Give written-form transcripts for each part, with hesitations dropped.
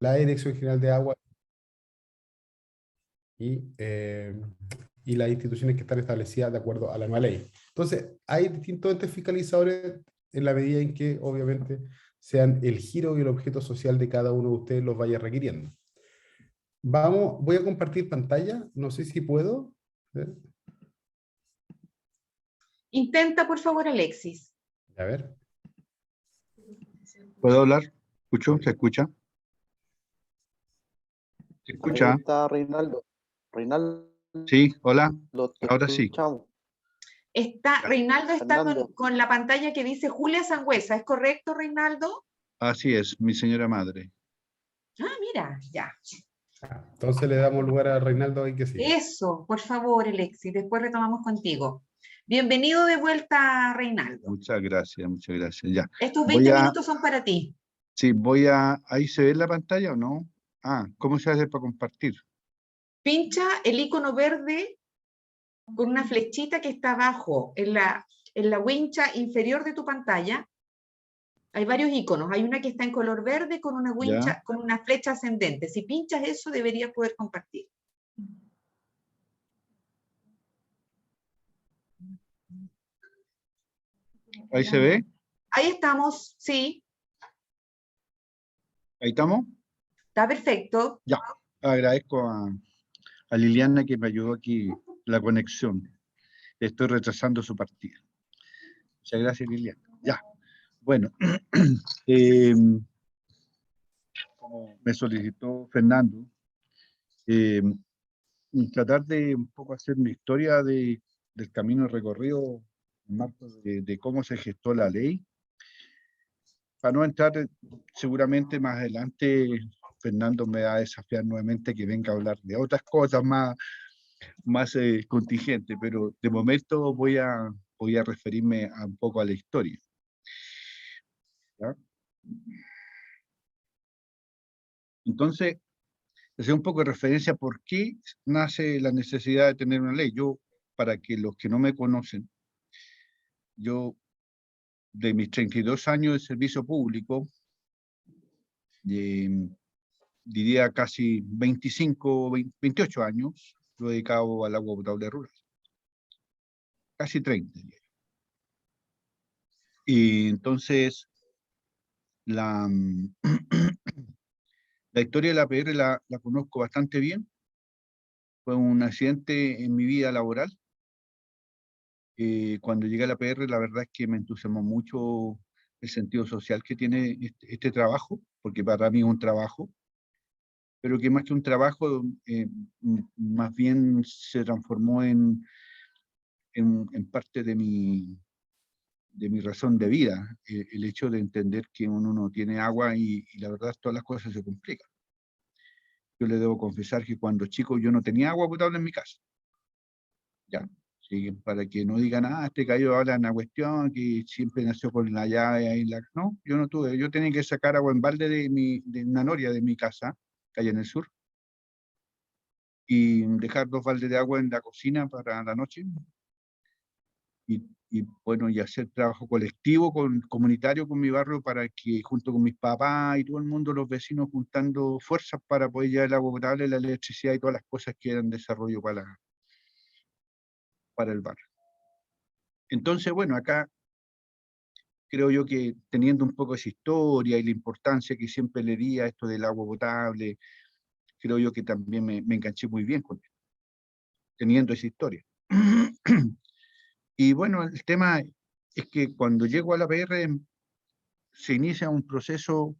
la Dirección General de Agua y, eh, y las instituciones que están establecidas de acuerdo a la nueva ley. Entonces, hay distintos entes fiscalizadores en la medida en que, obviamente, sean el giro y el objeto social de cada uno de ustedes los vaya requiriendo. Vamos, voy a compartir pantalla, no sé si puedo. Intenta, por favor, Alexis. A ver. ¿Puedo hablar? ¿Escucho? ¿Se escucha? ¿Se escucha? Ahí está Reinaldo. Reinaldo, Sí, hola. te Ahora sí. escuchamos. Reinaldo está Fernando. con la pantalla que dice Julia Sangüesa. ¿Es correcto, Reinaldo? Así es, mi señora madre. Ah, mira, ya. Entonces le damos lugar a Reinaldo ahí que sí. Eso, por favor, Alexis. Después retomamos contigo. Bienvenido de vuelta, Reinaldo. Muchas gracias, muchas gracias. Ya. Estos 20 minutos son para ti. Sí, voy a... ¿Ahí se ve la pantalla o no? Ah, ¿cómo se hace para compartir? Pincha el icono verde con una flechita que está abajo, en la wincha inferior de tu pantalla. Hay varios iconos. Hay una que está en color verde con una wincha, con una flecha ascendente. Si pinchas eso, deberías poder compartir. ¿Ahí se ve? Ahí estamos, sí. ¿Ahí estamos? Está perfecto. Ya. Agradezco a Liliana que me ayudó aquí la conexión. Estoy retrasando su partida. Muchas gracias, Liliana. Ya. Bueno, como me solicitó Fernando, tratar de un poco hacer mi historia del camino recorrido en marco de cómo se gestó la ley. Para no entrar, seguramente más adelante Fernando me va a desafiar nuevamente que venga a hablar de otras cosas más contingentes, pero de momento voy a referirme un poco a la historia. ¿Ya? Entonces, hacer un poco de referencia a por qué nace la necesidad de tener una ley. Yo, para que los que no me conocen, yo de mis 32 años de servicio público, diría casi 25, 28 años, lo he dedicado al agua potable rural. Casi 30. Y entonces, la historia de la APR la conozco bastante bien. Fue un accidente en mi vida laboral. Cuando llegué a la APR, la verdad es que me entusiasmó mucho el sentido social que tiene este trabajo, porque para mí es un trabajo, pero que más que un trabajo, más bien se transformó en parte de mi razón de vida, el hecho de entender que uno no tiene agua y la verdad todas las cosas se complican. Yo le debo confesar que cuando chico yo no tenía agua potable en mi casa. Ya, sí, para que no digan, este gallo habla una cuestión que siempre nació con la llave ahí. No, yo no tuve, yo tenía que sacar agua en balde de una noria de mi casa, que hay en el sur, y dejar 2 baldes de agua en la cocina para la noche, y bueno, y hacer trabajo colectivo, comunitario con mi barrio, para que junto con mis papás y todo el mundo, los vecinos, juntando fuerzas para poder llevar el agua potable, la electricidad y todas las cosas que eran desarrollo para el barrio. Entonces, bueno, acá creo yo que teniendo un poco esa historia y la importancia que siempre le di a esto del agua potable, creo yo que también me enganché muy bien con esto, teniendo esa historia. Y bueno, el tema es que cuando llego a la APR se inicia un proceso,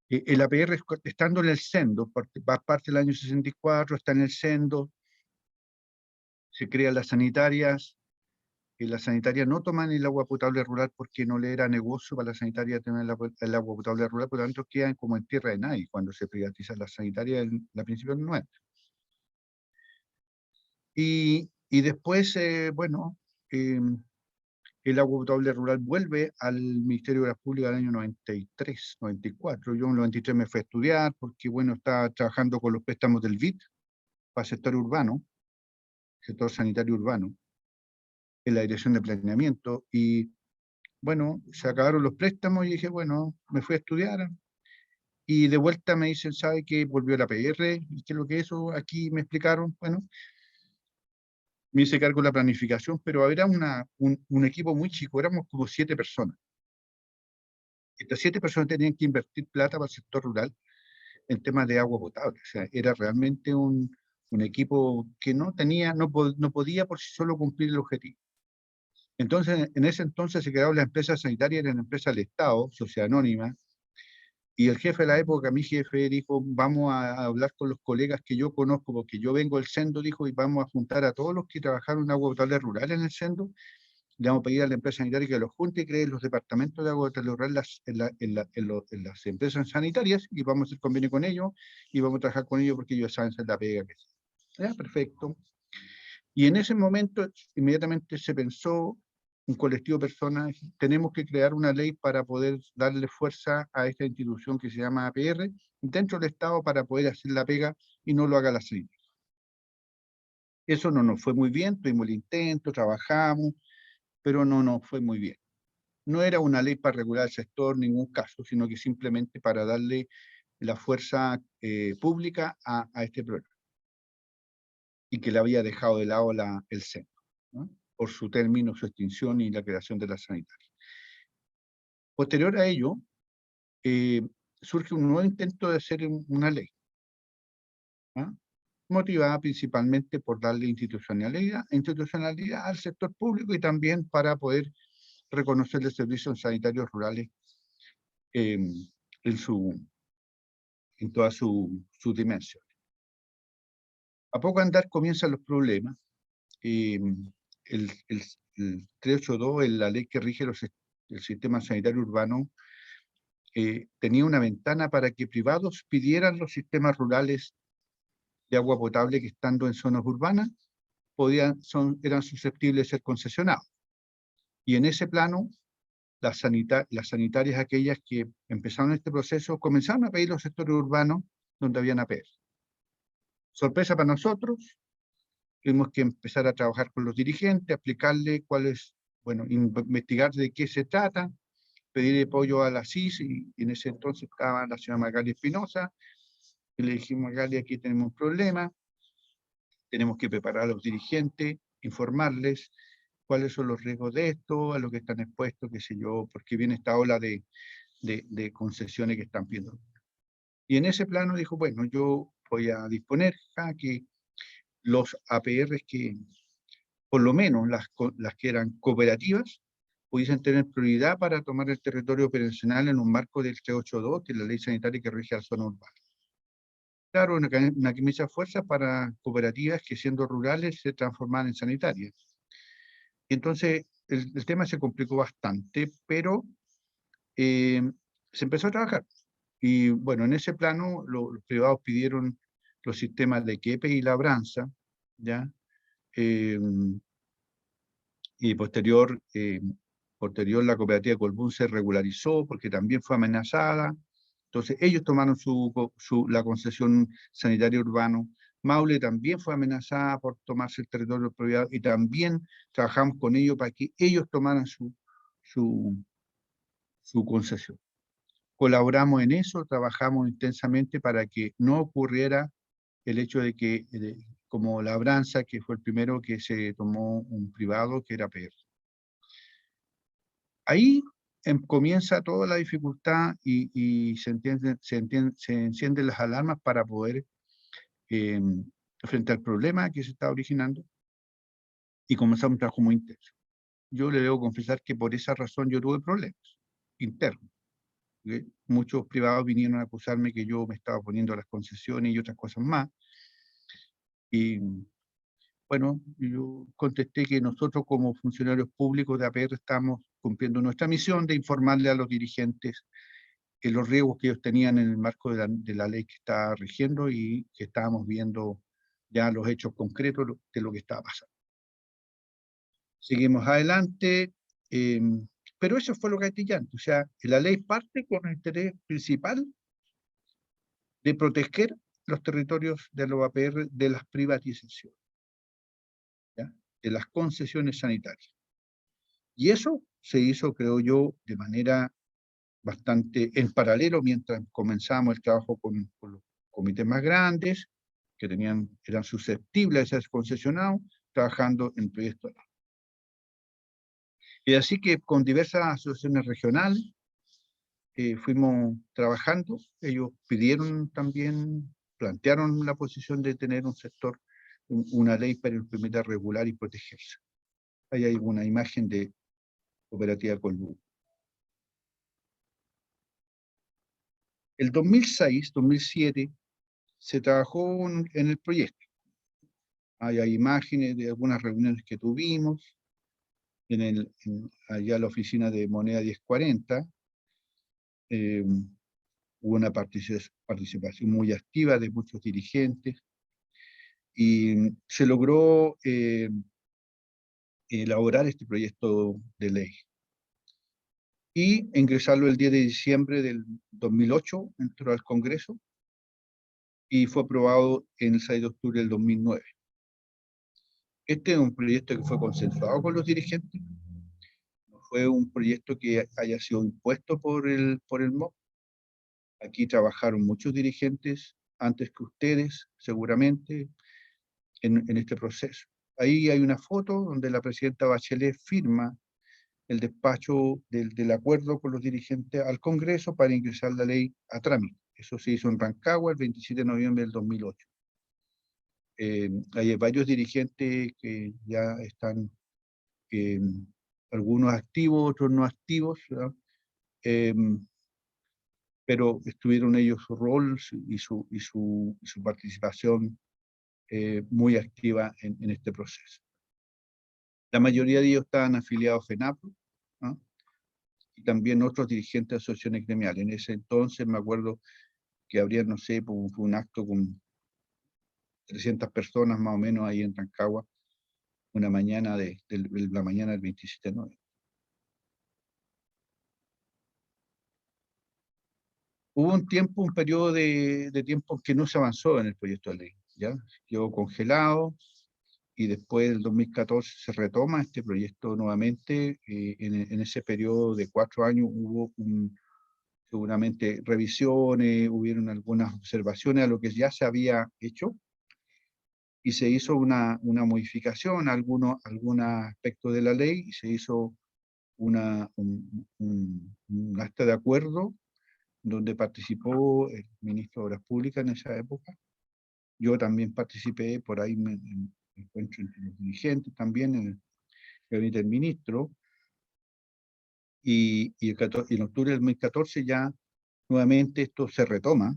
el APR estando en el sendo, parte del año 64, está en el sendo, se crean las sanitarias, y las sanitarias no toman el agua potable rural porque no le era negocio para la sanitaria tener el agua potable rural, por lo tanto quedan como en tierra de nadie cuando se privatizan las sanitarias a principios del 90. Y después, bueno, el agua potable rural vuelve al Ministerio de Obras Públicas del año 93, 94. Yo en el 93 me fui a estudiar porque, bueno, estaba trabajando con los préstamos del BID para el sector urbano, sector sanitario urbano, en la dirección de planeamiento, y bueno, se acabaron los préstamos y dije, bueno, me fui a estudiar, Y de vuelta me dicen, ¿sabe qué? Volvió la PR, ¿y qué es lo que es eso? Aquí me explicaron, bueno, me hice cargo de la planificación, pero era un equipo muy chico, éramos como 7 personas. Estas 7 personas tenían que invertir plata para el sector rural en temas de agua potable. O sea, era realmente un equipo que no tenía, no podía por sí solo cumplir el objetivo. Entonces, en ese entonces se crearon las empresas sanitarias, eran empresas del Estado, sociedad anónima, y el jefe de la época, mi jefe, dijo, vamos a hablar con los colegas que yo conozco, porque yo vengo del Sendo, dijo, y vamos a juntar a todos los que trabajaron en agua potable rural en el Sendo, le vamos a pedir a la empresa sanitaria que los junte y cree los departamentos de agua potable rural en las empresas sanitarias, y vamos a hacer convenio con ellos, y vamos a trabajar con ellos porque ellos saben hacer la pega que es. Ya, perfecto. Y en ese momento, inmediatamente se pensó, un colectivo de personas, tenemos que crear una ley para poder darle fuerza a esta institución que se llama APR dentro del Estado para poder hacer la pega y no lo haga la CNI. Eso no nos fue muy bien, tuvimos el intento, trabajamos, pero no nos fue muy bien. No era una ley para regular el sector en ningún caso, sino que simplemente para darle la fuerza pública a este programa. Y que le había dejado de lado el CEN, ¿no? Por su término, su extinción y la creación de la sanitaria. Posterior a ello, surge un nuevo intento de hacer una ley, ¿no? Motivada principalmente por darle institucionalidad al sector público y también para poder reconocerle servicios sanitarios rurales en toda su dimensión. A poco andar comienzan los problemas. El 382, la ley que rige el sistema sanitario urbano, tenía una ventana para que privados pidieran los sistemas rurales de agua potable que estando en zonas urbanas eran susceptibles de ser concesionados. Y en ese plano, las sanitarias, aquellas que empezaron este proceso, comenzaron a pedir los sectores urbanos donde habían APR. Sorpresa para nosotros, tuvimos que empezar a trabajar con los dirigentes, explicarle investigar de qué se trata, pedir apoyo a la CIS, y en ese entonces estaba la señora Magali Espinosa, y le dijimos, Magali, aquí tenemos un problema, tenemos que preparar a los dirigentes, informarles cuáles son los riesgos de esto, a lo que están expuestos, qué sé yo, porque viene esta ola de concesiones que están pidiendo. Y en ese plano dijo, bueno, yo voy a disponer que los APRs que, por lo menos las que eran cooperativas, pudiesen tener prioridad para tomar el territorio operacional en un marco del 382, que es la ley sanitaria que rige la zona urbana. Claro, una camisa de fuerza para cooperativas que siendo rurales se transforman en sanitarias. Entonces, el tema se complicó bastante, pero se empezó a trabajar. Y bueno, en ese plano los privados pidieron los sistemas de Quepe y Labranza, ¿ya? Y posterior la cooperativa Colbún se regularizó porque también fue amenazada. Entonces ellos tomaron la concesión sanitaria urbano. Maule también fue amenazada por tomarse el territorio privado y también trabajamos con ellos para que ellos tomaran su concesión. Colaboramos en eso, trabajamos intensamente para que no ocurriera el hecho de que, como Labranza, que fue el primero que se tomó un privado, que era PR. Ahí comienza toda la dificultad y se encienden las alarmas para poder frente al problema que se está originando y comenzar un trabajo muy intenso. Yo le debo confesar que por esa razón yo tuve problemas internos. Muchos privados vinieron a acusarme que yo me estaba poniendo a las concesiones y otras cosas más. Y bueno, yo contesté que nosotros como funcionarios públicos de APR estamos cumpliendo nuestra misión de informarle a los dirigentes los riesgos que ellos tenían en el marco de la ley que está rigiendo y que estábamos viendo ya los hechos concretos de lo que estaba pasando. Seguimos adelante, pero eso fue lo gatillante. O sea, la ley parte con el interés principal de proteger los territorios de los APR de las privatizaciones, ¿ya? De las concesiones sanitarias. Y eso se hizo, creo yo, de manera bastante en paralelo mientras comenzamos el trabajo con los comités más grandes, que eran susceptibles a ser concesionados, trabajando en proyectos. Y así que con diversas asociaciones regionales fuimos trabajando. Ellos pidieron también, plantearon la posición de tener un sector, una ley para que permita regular y protegerse. Ahí hay una imagen de Cooperativa Colbún. El 2006, 2007, se trabajó en el proyecto. Hay imágenes de algunas reuniones que tuvimos, allá en la oficina de Moneda 1040, hubo una participación muy activa de muchos dirigentes, y se logró elaborar este proyecto de ley. Y ingresarlo el 10 de diciembre del 2008, entró al Congreso, y fue aprobado en el 6 de octubre del 2009. Este es un proyecto que fue consensuado con los dirigentes, no fue un proyecto que haya sido impuesto por el MOB. Aquí trabajaron muchos dirigentes antes que ustedes, seguramente, en este proceso. Ahí hay una foto donde la presidenta Bachelet firma el despacho del acuerdo con los dirigentes al Congreso para ingresar la ley a trámite. Eso se hizo en Rancagua el 27 de noviembre del 2008. Hay varios dirigentes que ya están, algunos activos, otros no activos, pero estuvieron ellos su rol y su participación muy activa en este proceso. La mayoría de ellos estaban afiliados a FENAPRO, ¿no? Y también otros dirigentes de asociaciones gremiales. En ese entonces me acuerdo que habría, no sé, fue un acto con 300 personas más o menos ahí en Rancagua, una mañana la mañana del 27 de noviembre. Hubo un periodo de tiempo que no se avanzó en el proyecto de ley, ¿ya? Quedó congelado, y después del 2014 se retoma este proyecto nuevamente. En ese periodo de 4 años hubo seguramente revisiones, hubieron algunas observaciones a lo que ya se había hecho, y se hizo una modificación a algunos aspectos de la ley, y se hizo un acta de acuerdo donde participó el ministro de Obras Públicas en esa época. Yo también participé, por ahí me encuentro entre los dirigentes también, en el gabinete del ministro, y en octubre del 2014 ya nuevamente esto se retoma,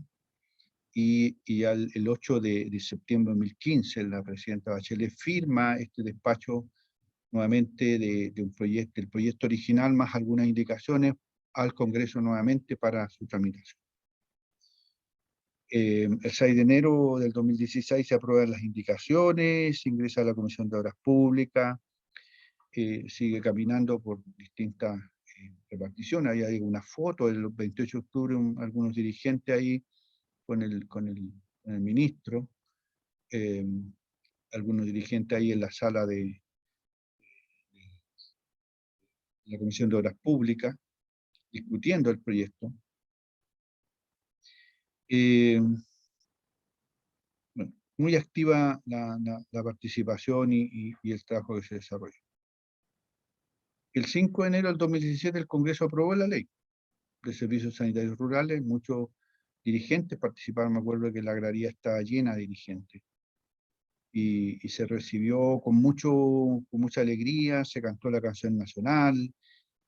y el 8 de septiembre de 2015 la presidenta Bachelet firma este despacho nuevamente del proyecto original, más algunas indicaciones al Congreso nuevamente para su tramitación. El 6 de enero del 2016 se aprueban las indicaciones, se ingresa a la Comisión de Obras Públicas, sigue caminando por distintas reparticiones. Ahí hay una foto del 28 de octubre, algunos dirigentes ahí con el ministro, algunos dirigentes ahí en la sala de la Comisión de Obras Públicas, discutiendo el proyecto. Bueno, muy activa la participación y el trabajo que se desarrolla. El 5 de enero del 2017 el Congreso aprobó la ley de servicios sanitarios rurales. Muchos dirigentes participaron, me acuerdo que la agraria estaba llena de dirigentes. Y se recibió con mucha alegría, se cantó la canción nacional,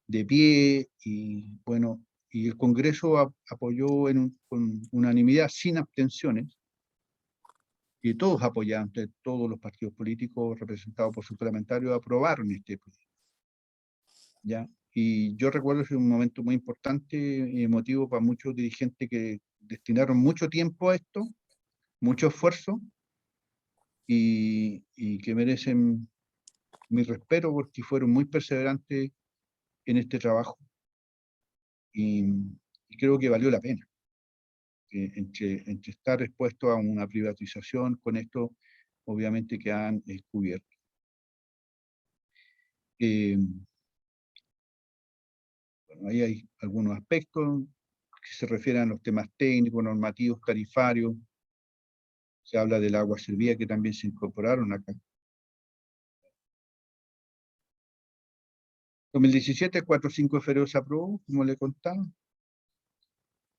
de pie, y bueno, y el Congreso apoyó con unanimidad, sin abstenciones, y todos apoyaron, todos los partidos políticos representados por sus parlamentarios aprobaron este proyecto. ¿Ya? Y yo recuerdo que fue un momento muy importante y emotivo para muchos dirigentes que destinaron mucho tiempo a esto, mucho esfuerzo, y que merecen mi respeto porque fueron muy perseverantes en este trabajo, y creo que valió la pena. Entre estar expuesto a una privatización, con esto obviamente que han descubierto. Bueno, ahí hay algunos aspectos que se refieren a los temas técnicos, normativos, tarifarios. Se habla del agua servida que también se incorporaron acá. 2017, 4-5 de febrero se aprobó, como le contaba.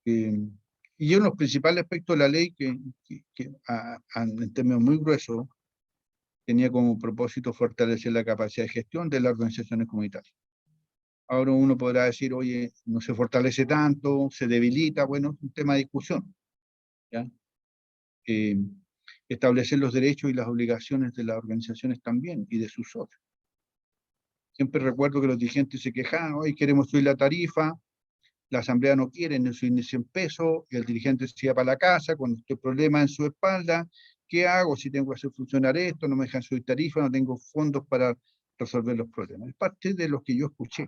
Y uno de los principales aspectos de la ley en términos muy gruesos, tenía como propósito fortalecer la capacidad de gestión de las organizaciones comunitarias. Ahora uno podrá decir, oye, no se fortalece tanto, se debilita, bueno, es un tema de discusión, ¿ya? Establecer los derechos y las obligaciones de las organizaciones también, y de sus socios. Siempre recuerdo que los dirigentes se quejaban, hoy queremos subir la tarifa, la asamblea no quiere, no subir ni 100 pesos, y el dirigente se iba para la casa con este problema en su espalda. ¿Qué hago si tengo que hacer funcionar esto? No me dejan subir tarifa, no tengo fondos para resolver los problemas. Es parte de lo que yo escuché,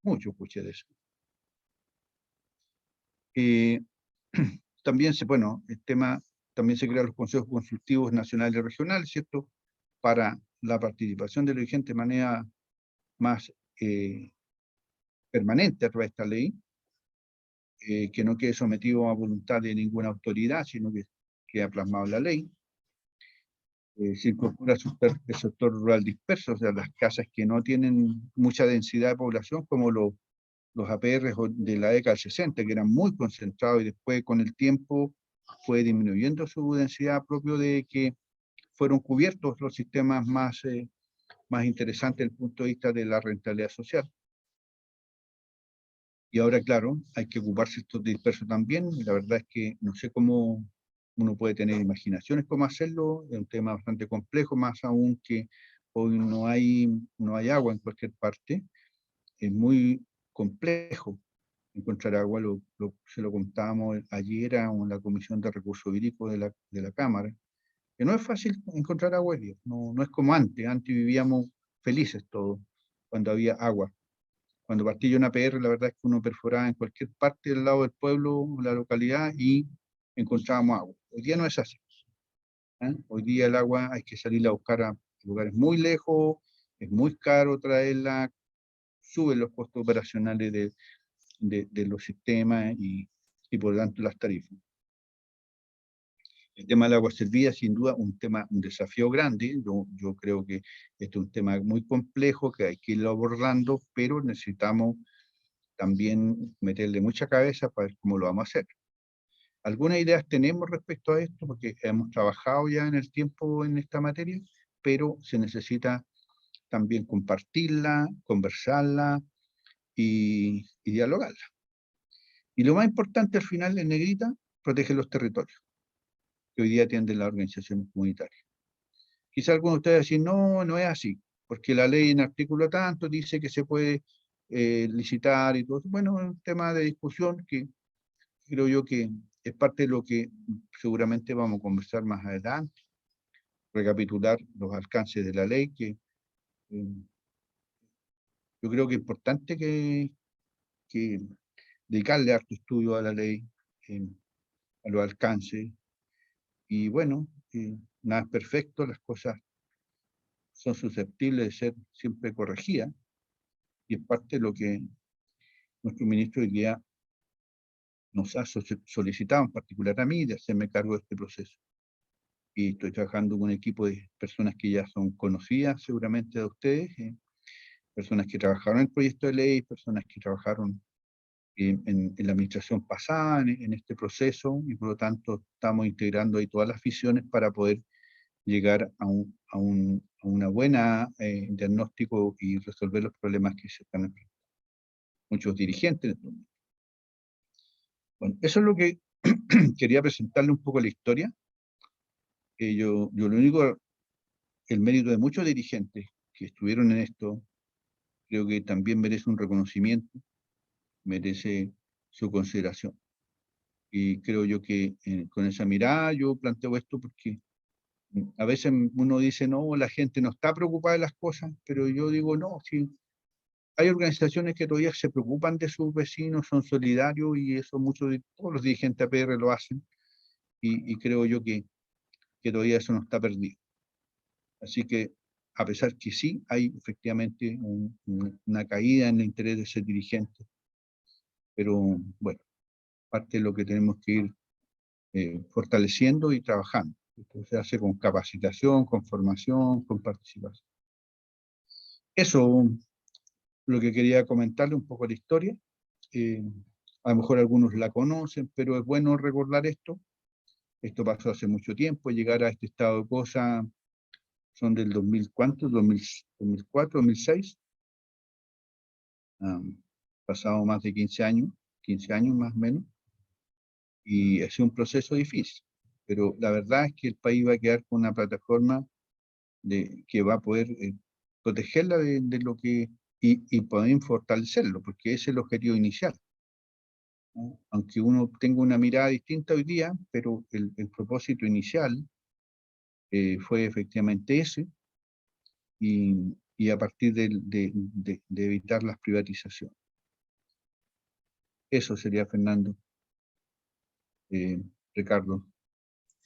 mucho escuché de eso. También también se crean los consejos consultivos nacionales y regionales, ¿cierto? Para la participación de los dirigentes de manera más permanente a través de esta ley, que no quede sometido a voluntad de ninguna autoridad, sino que queda plasmado en la ley. Se incorpora el sector rural disperso, o sea, las casas que no tienen mucha densidad de población, como los APR de la década del 60, que eran muy concentrados, y después con el tiempo fue disminuyendo su densidad, propio de que fueron cubiertos los sistemas más interesantes desde el punto de vista de la rentabilidad social. Y ahora, claro, hay que ocuparse estos dispersos también, y la verdad es que no sé cómo uno puede tener imaginaciones cómo hacerlo, es un tema bastante complejo, más aún que hoy no hay agua en cualquier parte, es muy complejo encontrar agua, se lo contábamos ayer en la Comisión de Recursos Hídricos de la Cámara, que no es fácil encontrar agua, no es como antes vivíamos felices todos, cuando había agua. Cuando partí yo en APR, la verdad es que uno perforaba en cualquier parte del lado del pueblo, la localidad, y encontrábamos agua. Hoy día no es así. Hoy día el agua hay que salir a buscar a lugares muy lejos, es muy caro traerla, suben los costos operacionales de los sistemas y por lo tanto las tarifas. El tema del agua servida, sin duda, un desafío grande. Yo creo que este es un tema muy complejo que hay que irlo abordando, pero necesitamos también meterle mucha cabeza para ver cómo lo vamos a hacer. Algunas ideas tenemos respecto a esto, porque hemos trabajado ya en el tiempo en esta materia, pero se necesita también compartirla, conversarla y dialogarla. Y lo más importante al final, en negrita, protege los territorios que hoy día atienden las organizaciones comunitarias. Quizá algunos de ustedes decir, no es así, porque la ley en artículo tanto dice que se puede licitar y todo. Bueno, es un tema de discusión que creo yo que es parte de lo que seguramente vamos a conversar más adelante, recapitular los alcances de la ley, que yo creo que es importante que dedicarle harto estudio a la ley, a los alcances, y bueno, nada es perfecto, las cosas son susceptibles de ser siempre corregidas, y es parte de lo que nuestro ministro hoy día nos ha solicitado, en particular a mí, de hacerme cargo de este proceso. Y estoy trabajando con un equipo de personas que ya son conocidas seguramente de ustedes, personas que trabajaron en el proyecto de ley, personas que trabajaron en la administración pasada en este proceso, y por lo tanto estamos integrando ahí todas las visiones para poder llegar a una buena diagnóstico y resolver los problemas que se están enfrentando muchos dirigentes. Bueno, eso es lo que quería presentarle un poco la historia. Yo lo único, el mérito de muchos dirigentes que estuvieron en esto, creo que también merece un reconocimiento, merece su consideración. Y creo yo que con esa mirada yo planteo esto porque a veces uno dice, no, la gente no está preocupada de las cosas, pero yo digo, no, sí, hay organizaciones que todavía se preocupan de sus vecinos, son solidarios, y eso todos los dirigentes APR lo hacen, y creo yo que todavía eso no está perdido. Así que, a pesar que sí, hay efectivamente una caída en el interés de ser dirigente, pero bueno, parte de lo que tenemos que ir fortaleciendo y trabajando. Esto se hace con capacitación, con formación, con participación. Eso lo que quería comentarle un poco la historia. A lo mejor algunos la conocen, pero es bueno recordar esto. Esto pasó hace mucho tiempo. Llegar a este estado de cosas son del 2000, ¿cuánto? 2004, 2006. Pasado más de 15 años más o menos. Y ha sido un proceso difícil. Pero la verdad es que el país va a quedar con una plataforma que va a poder protegerla de lo que y poder fortalecerlo, porque ese es el objetivo inicial, ¿no? Aunque uno tenga una mirada distinta hoy día, pero el propósito inicial fue efectivamente ese, y a partir de evitar las privatizaciones. Eso sería, Fernando. Ricardo.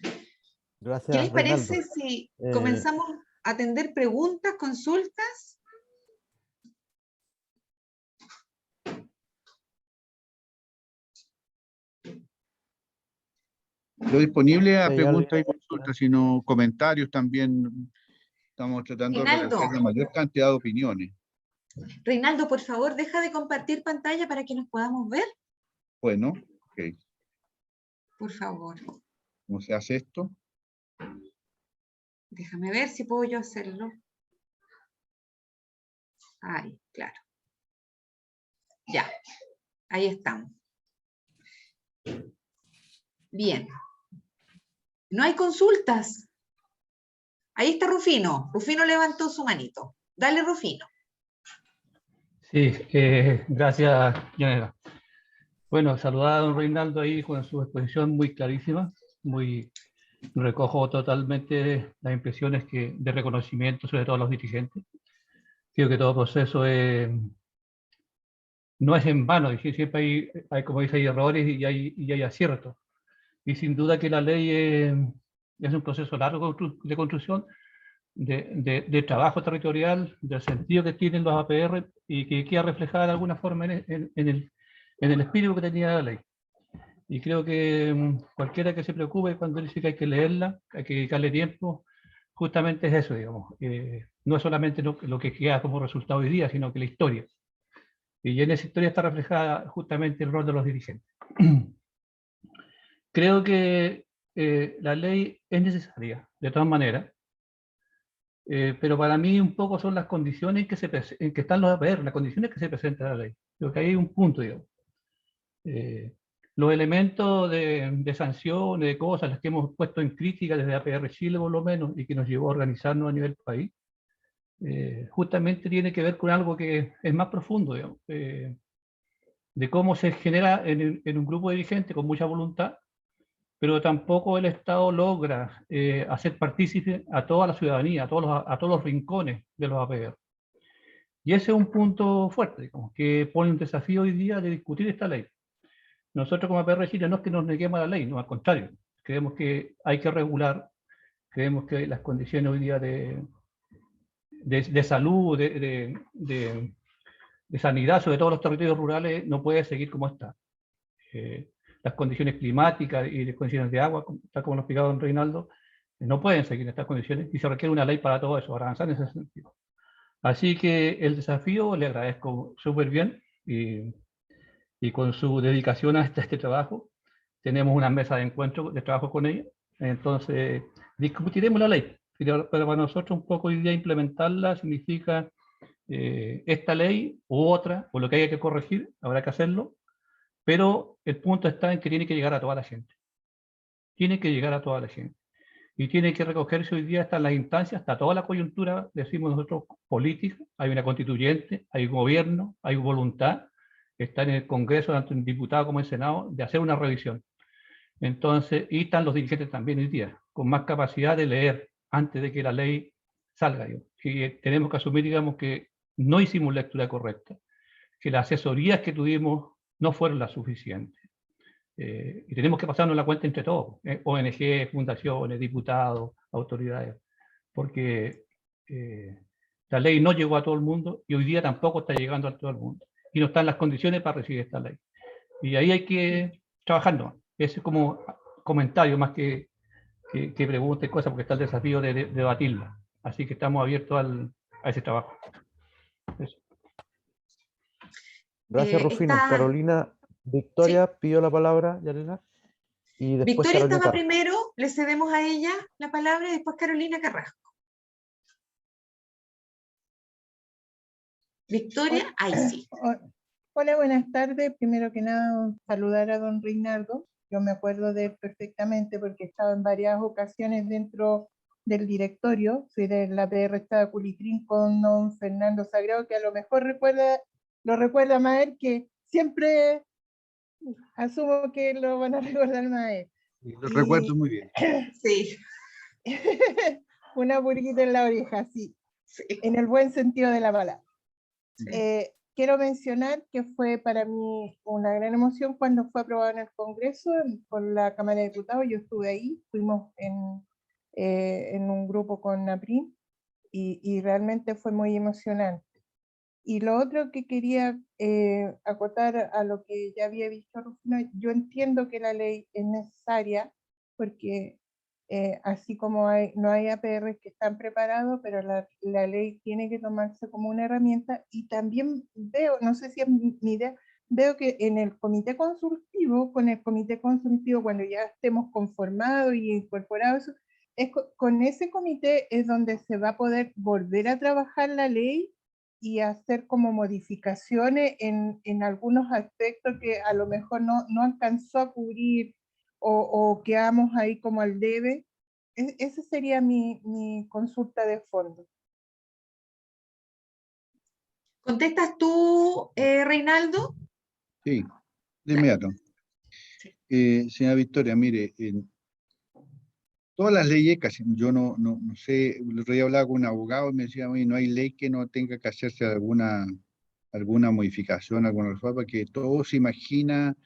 ¿Qué les Gracias, parece Reinaldo. si comenzamos a atender preguntas, consultas? Lo disponible a hay preguntas y alguien- consultas, sino comentarios también. Estamos tratando de Reinaldo. recoger la mayor cantidad de opiniones. Reinaldo, por favor, deja de compartir pantalla para que nos podamos ver, Bueno, ok. por favor. ¿Cómo se hace esto? Déjame ver si puedo yo hacerlo. Ahí, claro. Ya, ahí estamos. Bien. No hay consultas. Ahí está Rufino. Rufino levantó su manito. Dale, Rufino. Sí, gracias, Yanela. Bueno, saludar a don Reinaldo ahí con su exposición muy clarísima, recojo totalmente las impresiones de reconocimiento, sobre todo a los dirigentes. Creo que todo proceso no es en vano, y siempre hay, como dice, hay errores y hay aciertos. Y sin duda que la ley es un proceso largo de construcción, de trabajo territorial, del sentido que tienen los APR y que queda reflejada de alguna forma en el espíritu que tenía la ley. Y creo que cualquiera que se preocupe cuando dice que hay que leerla, hay que dedicarle tiempo, justamente es eso, digamos. No es solamente lo que queda como resultado hoy día, sino que la historia. Y en esa historia está reflejada justamente el rol de los dirigentes. Creo que la ley es necesaria, de todas maneras, pero para mí un poco son las condiciones en que están los APR, las condiciones que se presenta la ley. Creo que hay un punto, digamos. Los elementos de sanciones, de cosas, las que hemos puesto en crítica desde APR Chile por lo menos, y que nos llevó a organizarnos a nivel país, justamente tiene que ver con algo que es más profundo, digamos, de cómo se genera en un grupo dirigente con mucha voluntad, pero tampoco el Estado logra hacer partícipe a toda la ciudadanía, a todos los rincones de los APR. Y ese es un punto fuerte, digamos, que pone un desafío hoy día de discutir esta ley. Nosotros como APR Chile no es que nos neguemos a la ley, no, al contrario, creemos que hay que regular, creemos que las condiciones hoy día de salud, de sanidad, sobre todo los territorios rurales, no puede seguir como está. Las condiciones climáticas y las condiciones de agua, tal como lo explicaba don Reinaldo, no pueden seguir en estas condiciones y se requiere una ley para todo eso, para avanzar en ese sentido. Así que el desafío le agradezco súper bien y con su dedicación a este trabajo. Tenemos una mesa de encuentro de trabajo con ella, entonces discutiremos la ley, pero para nosotros un poco hoy día implementarla significa esta ley u otra, o lo que haya que corregir, habrá que hacerlo, pero el punto está en que tiene que llegar a toda la gente. Tiene que llegar a toda la gente. Y tiene que recogerse hoy día hasta las instancias, hasta toda la coyuntura, decimos nosotros, política. Hay una constituyente, hay un gobierno, hay voluntad, está en el Congreso, tanto en diputado como en Senado, de hacer una revisión. Entonces, y están los dirigentes también hoy día, con más capacidad de leer antes de que la ley salga. Y tenemos que asumir, digamos, que no hicimos lectura correcta, que las asesorías que tuvimos no fueron las suficientes. Y tenemos que pasarnos la cuenta entre todos, ONG, fundaciones, diputados, autoridades, porque la ley no llegó a todo el mundo y hoy día tampoco está llegando a todo el mundo. Y no están las condiciones para recibir esta ley. Y ahí hay que trabajarlo. Ese es como comentario más que pregunte cosas, porque está el desafío de debatirla. Así que estamos abiertos a ese trabajo. Eso. Gracias, Rufino. Está, Carolina, Victoria pidió la palabra, Yarela, y después Victoria Carolina estaba Carrasco. primero, le cedemos a ella la palabra y después Carolina Carrasco. Victoria, ahí sí. Hola, buenas tardes. Primero que nada, saludar a don Reinaldo. Yo me acuerdo de él perfectamente porque he estado en varias ocasiones dentro del directorio. Soy de la PR Estado Culicrín con don Fernando Sagrado, que a lo mejor lo recuerda más él, que siempre asumo que lo van a recordar más a él. Lo recuerdo muy bien. Sí, Una burguita en la oreja, sí, sí. en el buen sentido de la palabra. Sí. Quiero mencionar que fue para mí una gran emoción cuando fue aprobado en el Congreso por la Cámara de Diputados. Yo estuve ahí, fuimos en un grupo con NAPRIM y realmente fue muy emocionante. Y lo otro que quería acotar a lo que ya había visto Rufino, yo entiendo que la ley es necesaria porque así como no hay APR que están preparados, pero la ley tiene que tomarse como una herramienta. Y también veo, no sé si es mi idea, veo que en el comité consultivo, cuando ya estemos conformados y incorporados, con ese comité es donde se va a poder volver a trabajar la ley y hacer como modificaciones en algunos aspectos que a lo mejor no alcanzó a cubrir o quedamos ahí como al debe. Esa sería mi consulta de fondo. ¿Contestas tú, Reinaldo? Sí, de inmediato. Señora Victoria, mire, todas las leyes, casi, yo no sé, el otro día hablaba con un abogado y me decía, oye, no hay ley que no tenga que hacerse alguna modificación, alguna reforma, que todo se imagina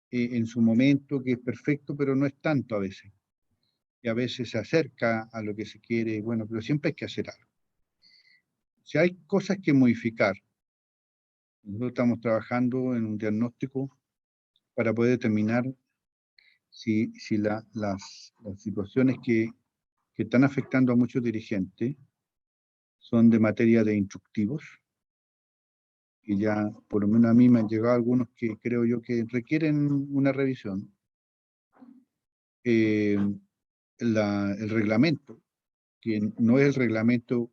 en su momento que es perfecto, pero no es tanto a veces. Y a veces se acerca a lo que se quiere, bueno, pero siempre hay que hacer algo. Si hay cosas que modificar, nosotros estamos trabajando en un diagnóstico para poder determinar si las situaciones que están afectando a muchos dirigentes son de materia de instructivos, y ya por lo menos a mí me han llegado algunos que creo yo que requieren una revisión. El reglamento, que no es el reglamento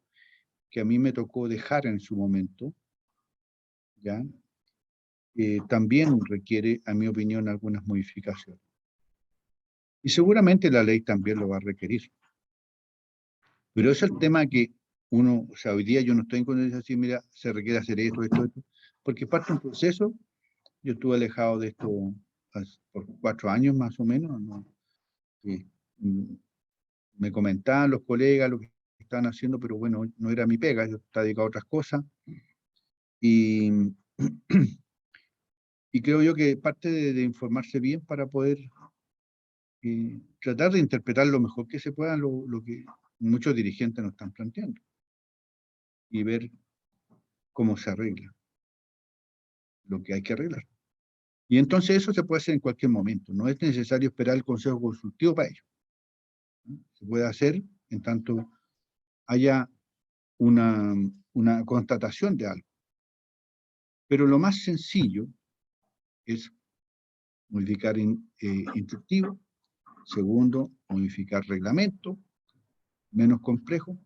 que a mí me tocó dejar en su momento, ¿ya? También requiere, a mi opinión, algunas modificaciones. Y seguramente la ley también lo va a requerir. Pero es el tema que uno, o sea, hoy día yo no estoy en condiciones de decir, mira, se requiere hacer esto, porque parte de un proceso. Yo estuve alejado de esto por 4 años más o menos, ¿no? Me comentaban los colegas lo que estaban haciendo, pero bueno, no era mi pega, yo estaba dedicado a otras cosas. Y, y creo yo que parte de informarse bien para poder tratar de interpretar lo mejor que se pueda lo que muchos dirigentes nos están planteando y ver cómo se arregla lo que hay que arreglar. Y entonces eso se puede hacer en cualquier momento, no es necesario esperar el consejo consultivo para ello. Se puede hacer en tanto haya una constatación de algo. Pero lo más sencillo es modificar instructivo. Segundo, modificar reglamento, menos complejo.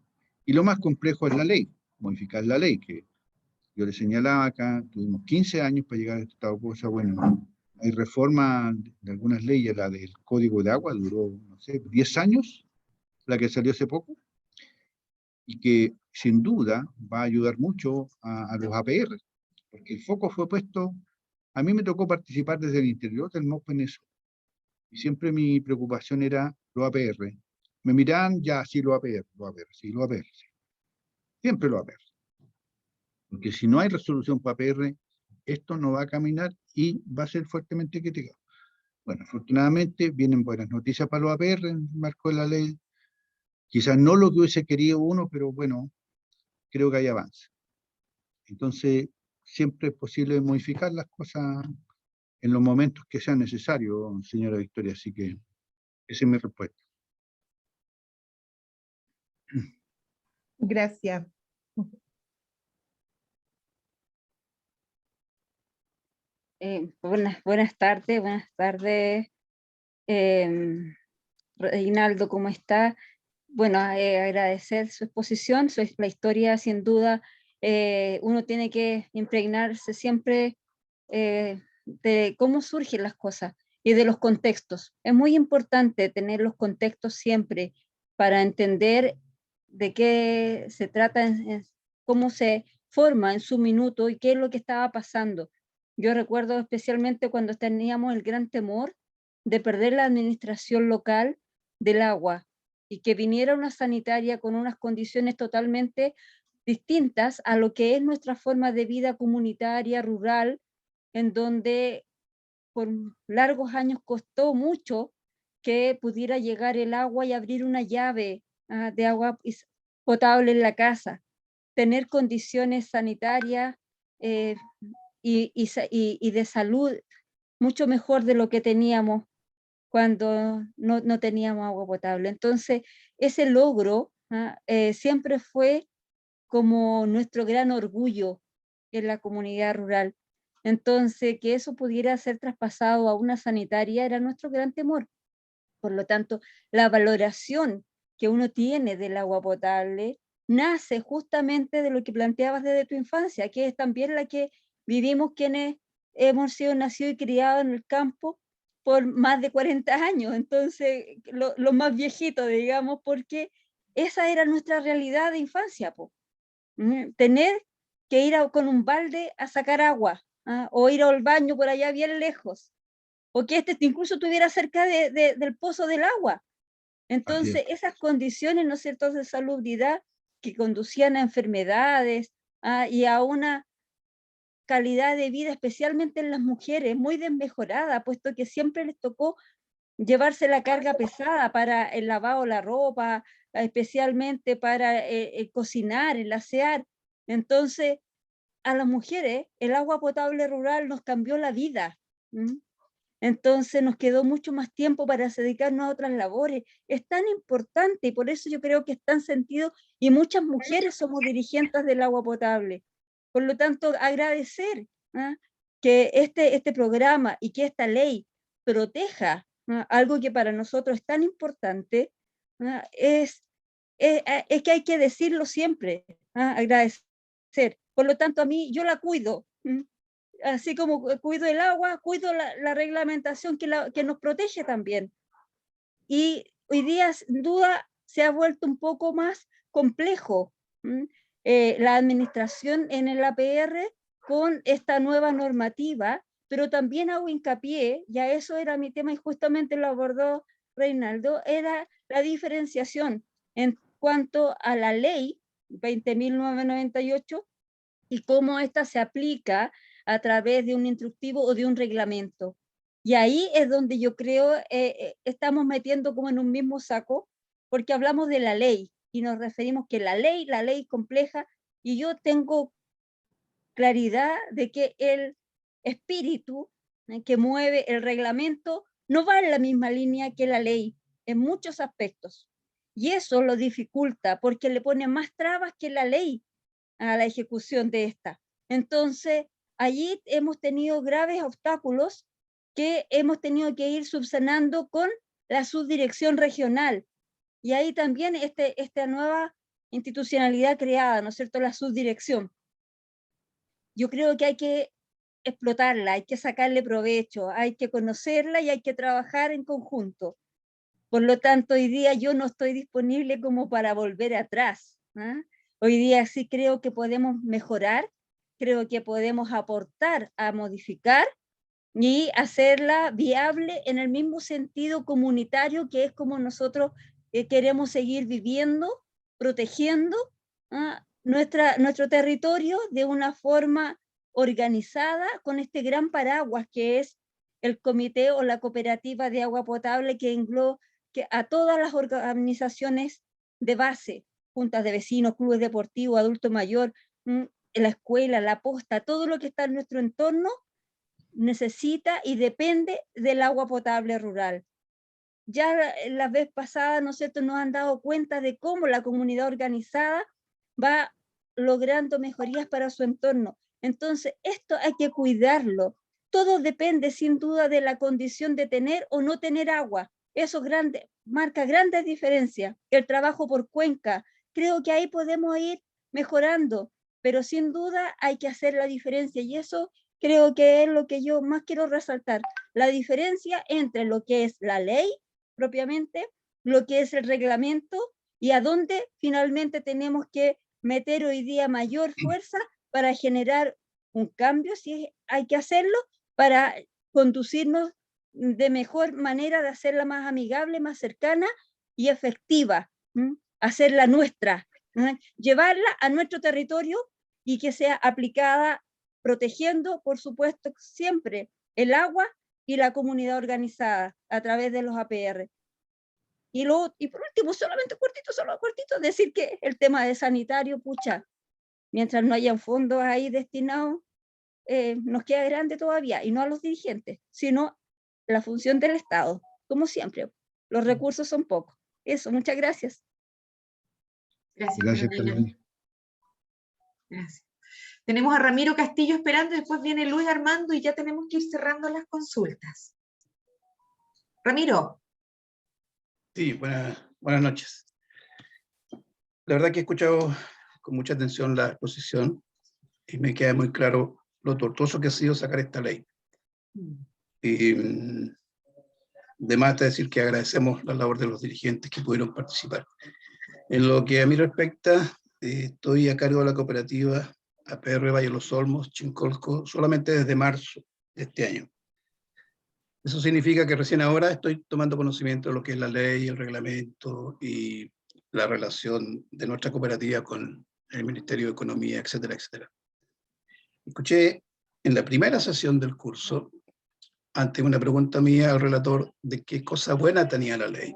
Y lo más complejo es la ley, modificar la ley, que yo le señalaba acá, tuvimos 15 años para llegar a este estado de cosas. Bueno, hay reforma de algunas leyes, la del Código de Agua duró, no sé, 10 años, la que salió hace poco, y que sin duda va a ayudar mucho a los APR, porque el foco fue puesto, a mí me tocó participar desde el interior del MOP en eso, y siempre mi preocupación era los APR. Me miraban, ya, sí, los APR, sí, los APR, sí. Siempre los APR. Porque si no hay resolución para APR, esto no va a caminar y va a ser fuertemente criticado. Bueno, afortunadamente vienen buenas noticias para los APR en el marco de la ley. Quizás no lo que hubiese querido uno, pero bueno, creo que hay avance. Entonces, siempre es posible modificar las cosas en los momentos que sean necesarios, señora Victoria. Así que esa es mi respuesta. Gracias. Buenas tardes, Reinaldo, ¿cómo está? Bueno, agradecer su exposición, la historia sin duda, uno tiene que impregnarse siempre de cómo surgen las cosas y de los contextos. Es muy importante tener los contextos siempre para entender de qué se trata, cómo se forma en su minuto y qué es lo que estaba pasando. Yo recuerdo especialmente cuando teníamos el gran temor de perder la administración local del agua y que viniera una sanitaria con unas condiciones totalmente distintas a lo que es nuestra forma de vida comunitaria, rural, en donde por largos años costó mucho que pudiera llegar el agua y abrir una llave de agua potable en la casa, tener condiciones sanitarias y de salud mucho mejor de lo que teníamos cuando no teníamos agua potable. Entonces, ese logro siempre fue como nuestro gran orgullo en la comunidad rural. Entonces, que eso pudiera ser traspasado a una sanitaria era nuestro gran temor. Por lo tanto, la valoración que uno tiene del agua potable nace justamente de lo que planteabas desde tu infancia, que es también la que vivimos quienes hemos sido nacidos y criados en el campo por más de 40 años, entonces lo más viejito, digamos, porque esa era nuestra realidad de infancia, po. Tener que ir con un balde a sacar agua, o ir al baño por allá bien lejos, o que incluso estuviera cerca del pozo del agua. Entonces, esas condiciones, ¿no es cierto?, de salubridad que conducían a enfermedades y a una calidad de vida, especialmente en las mujeres, muy desmejorada, puesto que siempre les tocó llevarse la carga pesada para el lavado de la ropa, especialmente para cocinar, el asear. Entonces, a las mujeres, el agua potable rural nos cambió la vida. Entonces nos quedó mucho más tiempo para dedicarnos a otras labores. Es tan importante y por eso yo creo que es tan sentido y muchas mujeres somos dirigentes del agua potable. Por lo tanto, agradecer que este programa y que esta ley proteja algo que para nosotros es tan importante, es que hay que decirlo siempre, agradecer. Por lo tanto, a mí yo la cuido. Así como cuido el agua, cuido la reglamentación que nos protege también. Y hoy día, sin duda, se ha vuelto un poco más complejo la administración en el APR con esta nueva normativa, pero también hago hincapié, ya eso era mi tema y justamente lo abordó Reinaldo, era la diferenciación en cuanto a la ley 20.998 y cómo esta se aplica a través de un instructivo o de un reglamento. Y ahí es donde yo creo estamos metiendo como en un mismo saco, porque hablamos de la ley y nos referimos que la ley compleja, y yo tengo claridad de que el espíritu que mueve el reglamento no va en la misma línea que la ley en muchos aspectos. Y eso lo dificulta porque le pone más trabas que la ley a la ejecución de esta. Entonces, allí hemos tenido graves obstáculos que hemos tenido que ir subsanando con la subdirección regional. Y ahí también esta nueva institucionalidad creada, ¿no es cierto?, la subdirección. Yo creo que hay que explotarla, hay que sacarle provecho, hay que conocerla y hay que trabajar en conjunto. Por lo tanto, hoy día yo no estoy disponible como para volver atrás. Hoy día sí creo que podemos mejorar, creo que podemos aportar a modificar y hacerla viable en el mismo sentido comunitario que es como nosotros queremos seguir viviendo, protegiendo nuestro territorio de una forma organizada con este gran paraguas que es el comité o la cooperativa de agua potable que engloba a todas las organizaciones de base, juntas de vecinos, clubes deportivos, adulto mayor, la escuela, la posta, todo lo que está en nuestro entorno, necesita y depende del agua potable rural. Ya la vez pasada, ¿no es cierto?, nos han dado cuenta de cómo la comunidad organizada va logrando mejorías para su entorno. Entonces, esto hay que cuidarlo. Todo depende, sin duda, de la condición de tener o no tener agua. Eso marca grandes diferencias. El trabajo por cuenca, creo que ahí podemos ir mejorando, pero sin duda hay que hacer la diferencia, y eso creo que es lo que yo más quiero resaltar, la diferencia entre lo que es la ley propiamente, lo que es el reglamento y a dónde finalmente tenemos que meter hoy día mayor fuerza para generar un cambio, si hay que hacerlo, para conducirnos de mejor manera, de hacerla más amigable, más cercana y efectiva, hacerla nuestra, llevarla a nuestro territorio y que sea aplicada protegiendo, por supuesto, siempre el agua y la comunidad organizada a través de los APR. Y por último, solo cortito, decir que el tema de sanitario, pucha, mientras no hayan fondos ahí destinados, nos queda grande todavía, y no a los dirigentes, sino la función del Estado, como siempre. Los recursos son pocos. Eso, muchas gracias. Gracias, Gracias, Carolina. Carolina. Gracias. Tenemos a Ramiro Castillo esperando, después viene Luis Armando y ya tenemos que ir cerrando las consultas. Ramiro. Sí, buenas noches. La verdad que he escuchado con mucha atención la exposición y me queda muy claro lo tortuoso que ha sido sacar esta ley. Y de más está decir que agradecemos la labor de los dirigentes que pudieron participar. En lo que a mí respecta, estoy a cargo de la cooperativa APR Valle Los Olmos, Chincolco, solamente desde marzo de este año. Eso significa que recién ahora estoy tomando conocimiento de lo que es la ley, el reglamento y la relación de nuestra cooperativa con el Ministerio de Economía, etcétera, etcétera. Escuché en la primera sesión del curso, ante una pregunta mía al relator de qué cosa buena tenía la ley.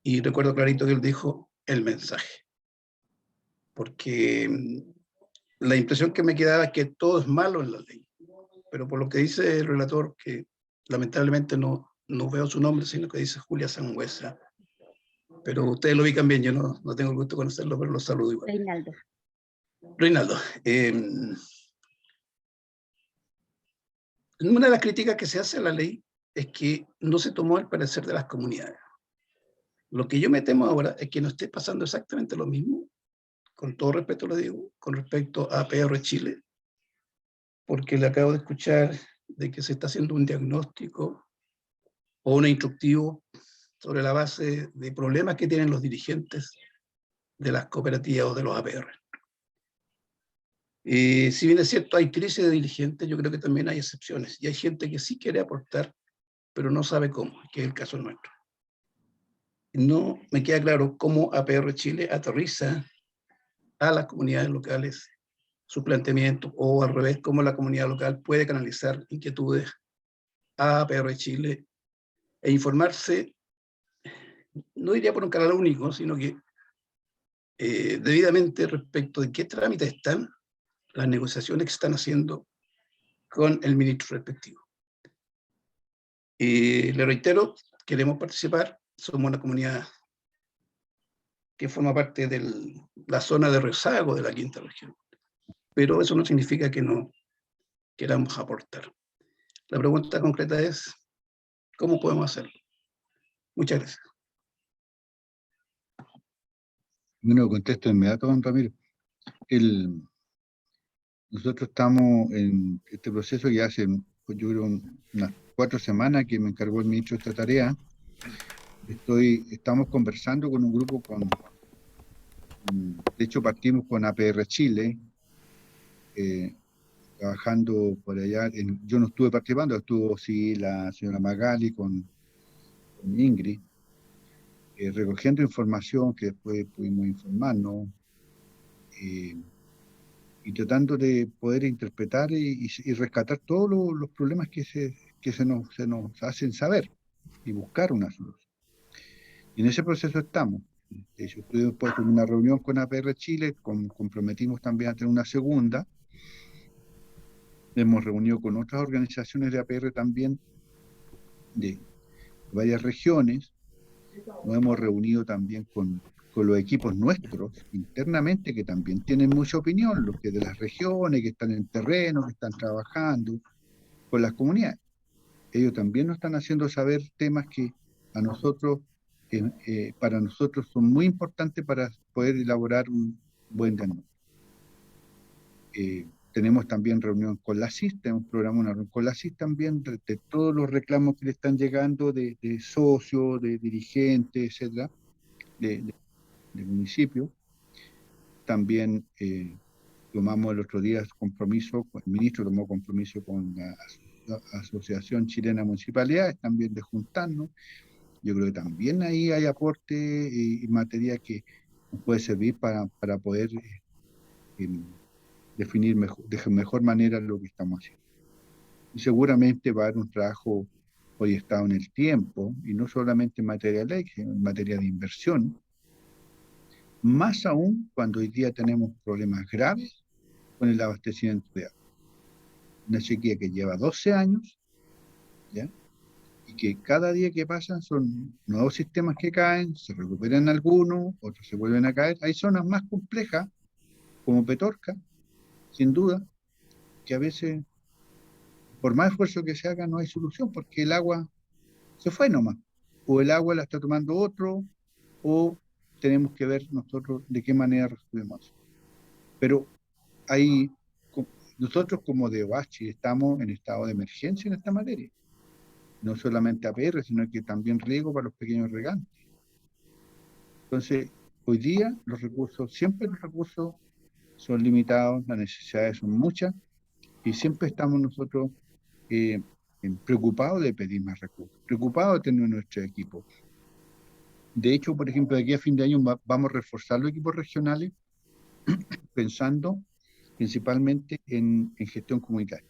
Y recuerdo clarito que él dijo el mensaje. Porque la impresión que me quedaba es que todo es malo en la ley. Pero por lo que dice el relator, que lamentablemente no veo su nombre, sino que dice Julia Sangüesa. Pero ustedes lo ubican bien, yo no tengo el gusto de conocerlo, pero lo saludo igual. Reinaldo. Una de las críticas que se hace a la ley es que no se tomó el parecer de las comunidades. Lo que yo me temo ahora es que no esté pasando exactamente lo mismo, con todo respeto lo digo, con respecto a APR Chile, porque le acabo de escuchar de que se está haciendo un diagnóstico o un instructivo sobre la base de problemas que tienen los dirigentes de las cooperativas o de los APR. Si bien es cierto, hay crisis de dirigentes, yo creo que también hay excepciones, y hay gente que sí quiere aportar, pero no sabe cómo, que es el caso nuestro. No me queda claro cómo APR Chile aterriza a las comunidades locales su planteamiento, o al revés, cómo la comunidad local puede canalizar inquietudes a APR Chile e informarse, no diría por un canal único, sino que debidamente respecto de qué trámites están las negociaciones que se están haciendo con el ministro respectivo. Le reitero, queremos participar, somos una comunidad que forma parte de la zona de rezago de la quinta región, pero eso no significa que no queramos aportar. La pregunta concreta es, ¿cómo podemos hacerlo? Muchas gracias. Bueno, contesto inmediato, don Ramiro. Nosotros estamos en este proceso ya hace, pues yo creo, unas 4 semanas que me encargó el ministro de esta tarea. Estamos conversando con un grupo de hecho partimos con APR Chile, trabajando por allá. Yo no estuve participando, estuvo sí la señora Magali con Ingrid, recogiendo información que después pudimos informarnos, y tratando de poder interpretar y rescatar todos los problemas que se nos hacen saber y buscar una solución. Y en ese proceso estamos. De hecho, tuvimos pues una reunión con APR Chile, comprometimos también a tener una segunda, hemos reunido con otras organizaciones de APR también de varias regiones, nos hemos reunido también con los equipos nuestros internamente que también tienen mucha opinión, los que de las regiones, que están en terreno, que están trabajando con las comunidades. Ellos también nos están haciendo saber temas que a nosotros, para nosotros son muy importantes para poder elaborar un buen diagnóstico. Tenemos también reunión con la CIS, tenemos programado una reunión con la CIS también de todos los reclamos que le están llegando de socios, de dirigentes, etcétera, del municipio. También tomamos el otro día compromiso, el ministro tomó compromiso con la Asociación Chilena de Municipalidades, también de juntarnos. Yo creo que también ahí hay aporte y materia que nos puede servir para poder definir de mejor manera lo que estamos haciendo. Y seguramente va a haber un trabajo proyectado en el tiempo, y no solamente en materia de ley, sino en materia de inversión, más aún cuando hoy día tenemos problemas graves con el abastecimiento de agua. Una sequía que lleva 12 años, ¿ya? Y que cada día que pasan son nuevos sistemas que caen, se recuperan algunos, otros se vuelven a caer. Hay zonas más complejas, como Petorca, sin duda, que a veces, por más esfuerzo que se haga, no hay solución, porque el agua se fue nomás. O el agua la está tomando otro, o tenemos que ver nosotros de qué manera resolvemos. Pero hay, nosotros como de OASCHI estamos en estado de emergencia en esta materia. No solamente APR, sino que también riego para los pequeños regantes. Entonces, hoy día siempre los recursos son limitados, las necesidades son muchas, y siempre estamos nosotros preocupados de pedir más recursos, preocupados de tener nuestro equipo. De hecho, por ejemplo, de aquí a fin de año vamos a reforzar los equipos regionales, pensando principalmente en gestión comunitaria.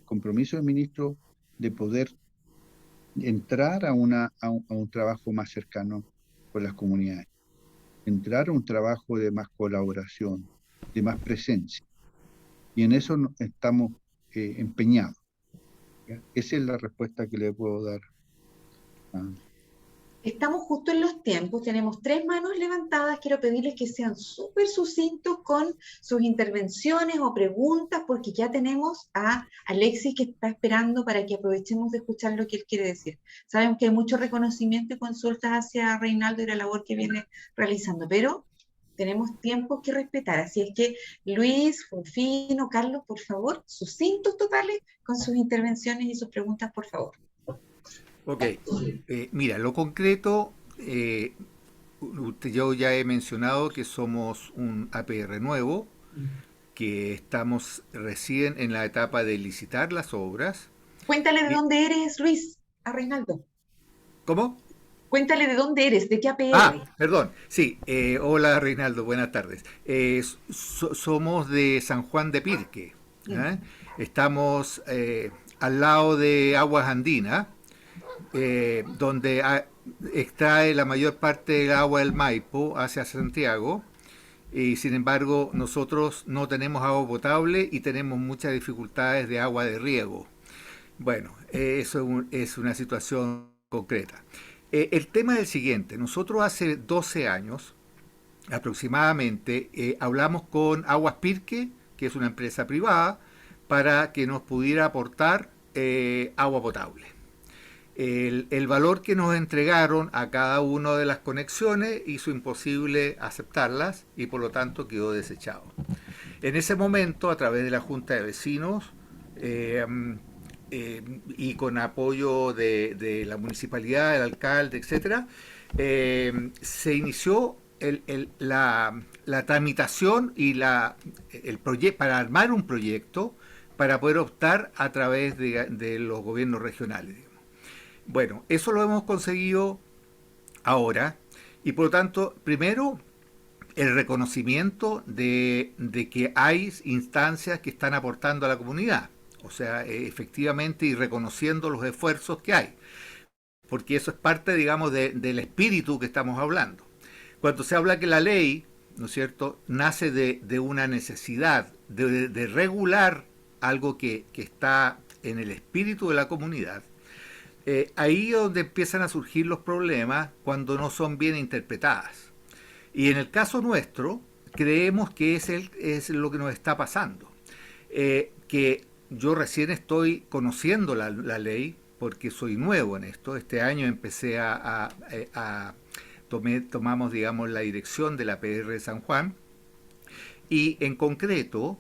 Compromiso del ministro de poder entrar a un trabajo más cercano con las comunidades, entrar a un trabajo de más colaboración, de más presencia. Y en eso estamos empeñados. ¿Ya? Esa es la respuesta que le puedo dar. Estamos justo en los tiempos, tenemos 3 manos levantadas, quiero pedirles que sean súper sucintos con sus intervenciones o preguntas, porque ya tenemos a Alexis que está esperando para que aprovechemos de escuchar lo que él quiere decir. Sabemos que hay mucho reconocimiento y consultas hacia Reinaldo y la labor que viene realizando, pero tenemos tiempos que respetar, así es que Luis, Rufino, Carlos, por favor, sucintos totales con sus intervenciones y sus preguntas, por favor. Ok, mira, lo concreto, yo ya he mencionado que somos un APR nuevo, que estamos recién en la etapa de licitar las obras. Cuéntale de dónde eres, Luis, a Reinaldo. ¿Cómo? Cuéntale de dónde eres, de qué APR. Ah, perdón, sí, hola Reinaldo, buenas tardes. Somos de San Juan de Pirque, ¿eh? Estamos al lado de Aguas Andinas, donde extrae la mayor parte del agua del Maipo hacia Santiago, y sin embargo nosotros no tenemos agua potable y tenemos muchas dificultades de agua de riego. Bueno, eso es una situación concreta. El tema es el siguiente: nosotros hace 12 años aproximadamente hablamos con Aguas Pirque, que es una empresa privada, para que nos pudiera aportar agua potable. El valor que nos entregaron a cada una de las conexiones hizo imposible aceptarlas y por lo tanto quedó desechado. En ese momento, a través de la Junta de Vecinos y con apoyo de la municipalidad, del alcalde, etc., se inició la tramitación y el proyecto para armar un proyecto para poder optar a través de los gobiernos regionales. Bueno, eso lo hemos conseguido ahora, y por lo tanto, primero, el reconocimiento de que hay instancias que están aportando a la comunidad, o sea, efectivamente, y reconociendo los esfuerzos que hay, porque eso es parte, digamos, del espíritu que estamos hablando. Cuando se habla que la ley, ¿no es cierto?, nace de una necesidad de regular algo que está en el espíritu de la comunidad, ahí es donde empiezan a surgir los problemas cuando no son bien interpretadas. Y en el caso nuestro, creemos que es lo que nos está pasando. Que yo recién estoy conociendo la ley, porque soy nuevo en esto. Este año empecé tomamos, digamos, la dirección de la PR de San Juan, y en concreto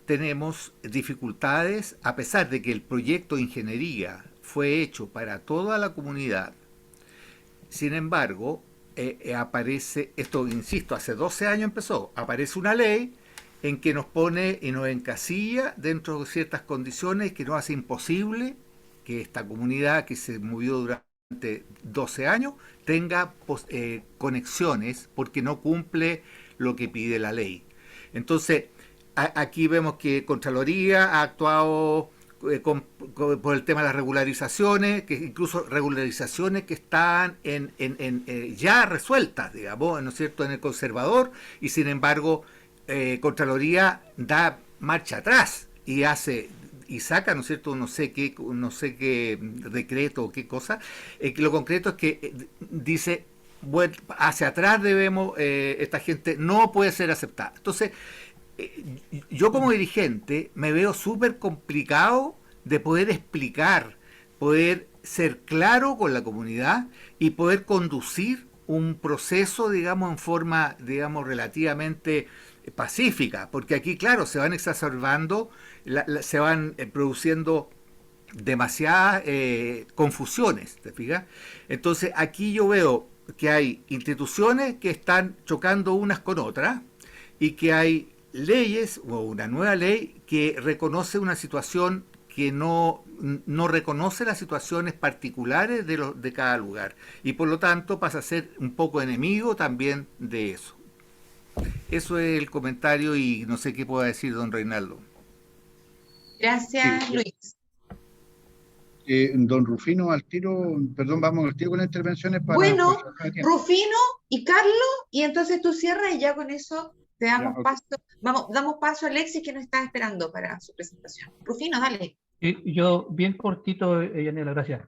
tenemos dificultades, a pesar de que el proyecto de ingeniería fue hecho para toda la comunidad. Sin embargo, aparece, esto insisto, hace 12 años empezó, aparece una ley en que nos pone y nos encasilla dentro de ciertas condiciones que nos hace imposible que esta comunidad que se movió durante 12 años tenga conexiones, porque no cumple lo que pide la ley. Entonces, aquí vemos que Contraloría ha actuado por el tema de las regularizaciones, que incluso regularizaciones que están ya resueltas, digamos, ¿no es cierto?, en el conservador, y sin embargo Contraloría da marcha atrás y saca, ¿no es cierto?, no sé qué decreto o qué cosa. Lo concreto es que dice, bueno, hacia atrás debemos, esta gente no puede ser aceptada. Entonces, yo como dirigente me veo súper complicado de poder explicar, poder ser claro con la comunidad y poder conducir un proceso, digamos, en forma, digamos, relativamente pacífica, porque aquí, claro, se van exacerbando, se van produciendo demasiadas confusiones, ¿te fijas? Entonces, aquí yo veo que hay instituciones que están chocando unas con otras y que hay leyes o una nueva ley que reconoce una situación que no reconoce las situaciones particulares de cada lugar, y por lo tanto pasa a ser un poco enemigo también de eso. Eso es el comentario, y no sé qué pueda decir don Reinaldo. Gracias, Sí. Luis. Don Rufino, al tiro, perdón, vamos al tiro con las intervenciones para... Bueno, para tiempo. Rufino y Carlos, y entonces tú cierras y ya con eso te damos Ya, ok. paso. Damos paso a Alexis, que nos está esperando para su presentación. Rufino, dale. Yo, bien cortito, Yanela, gracias,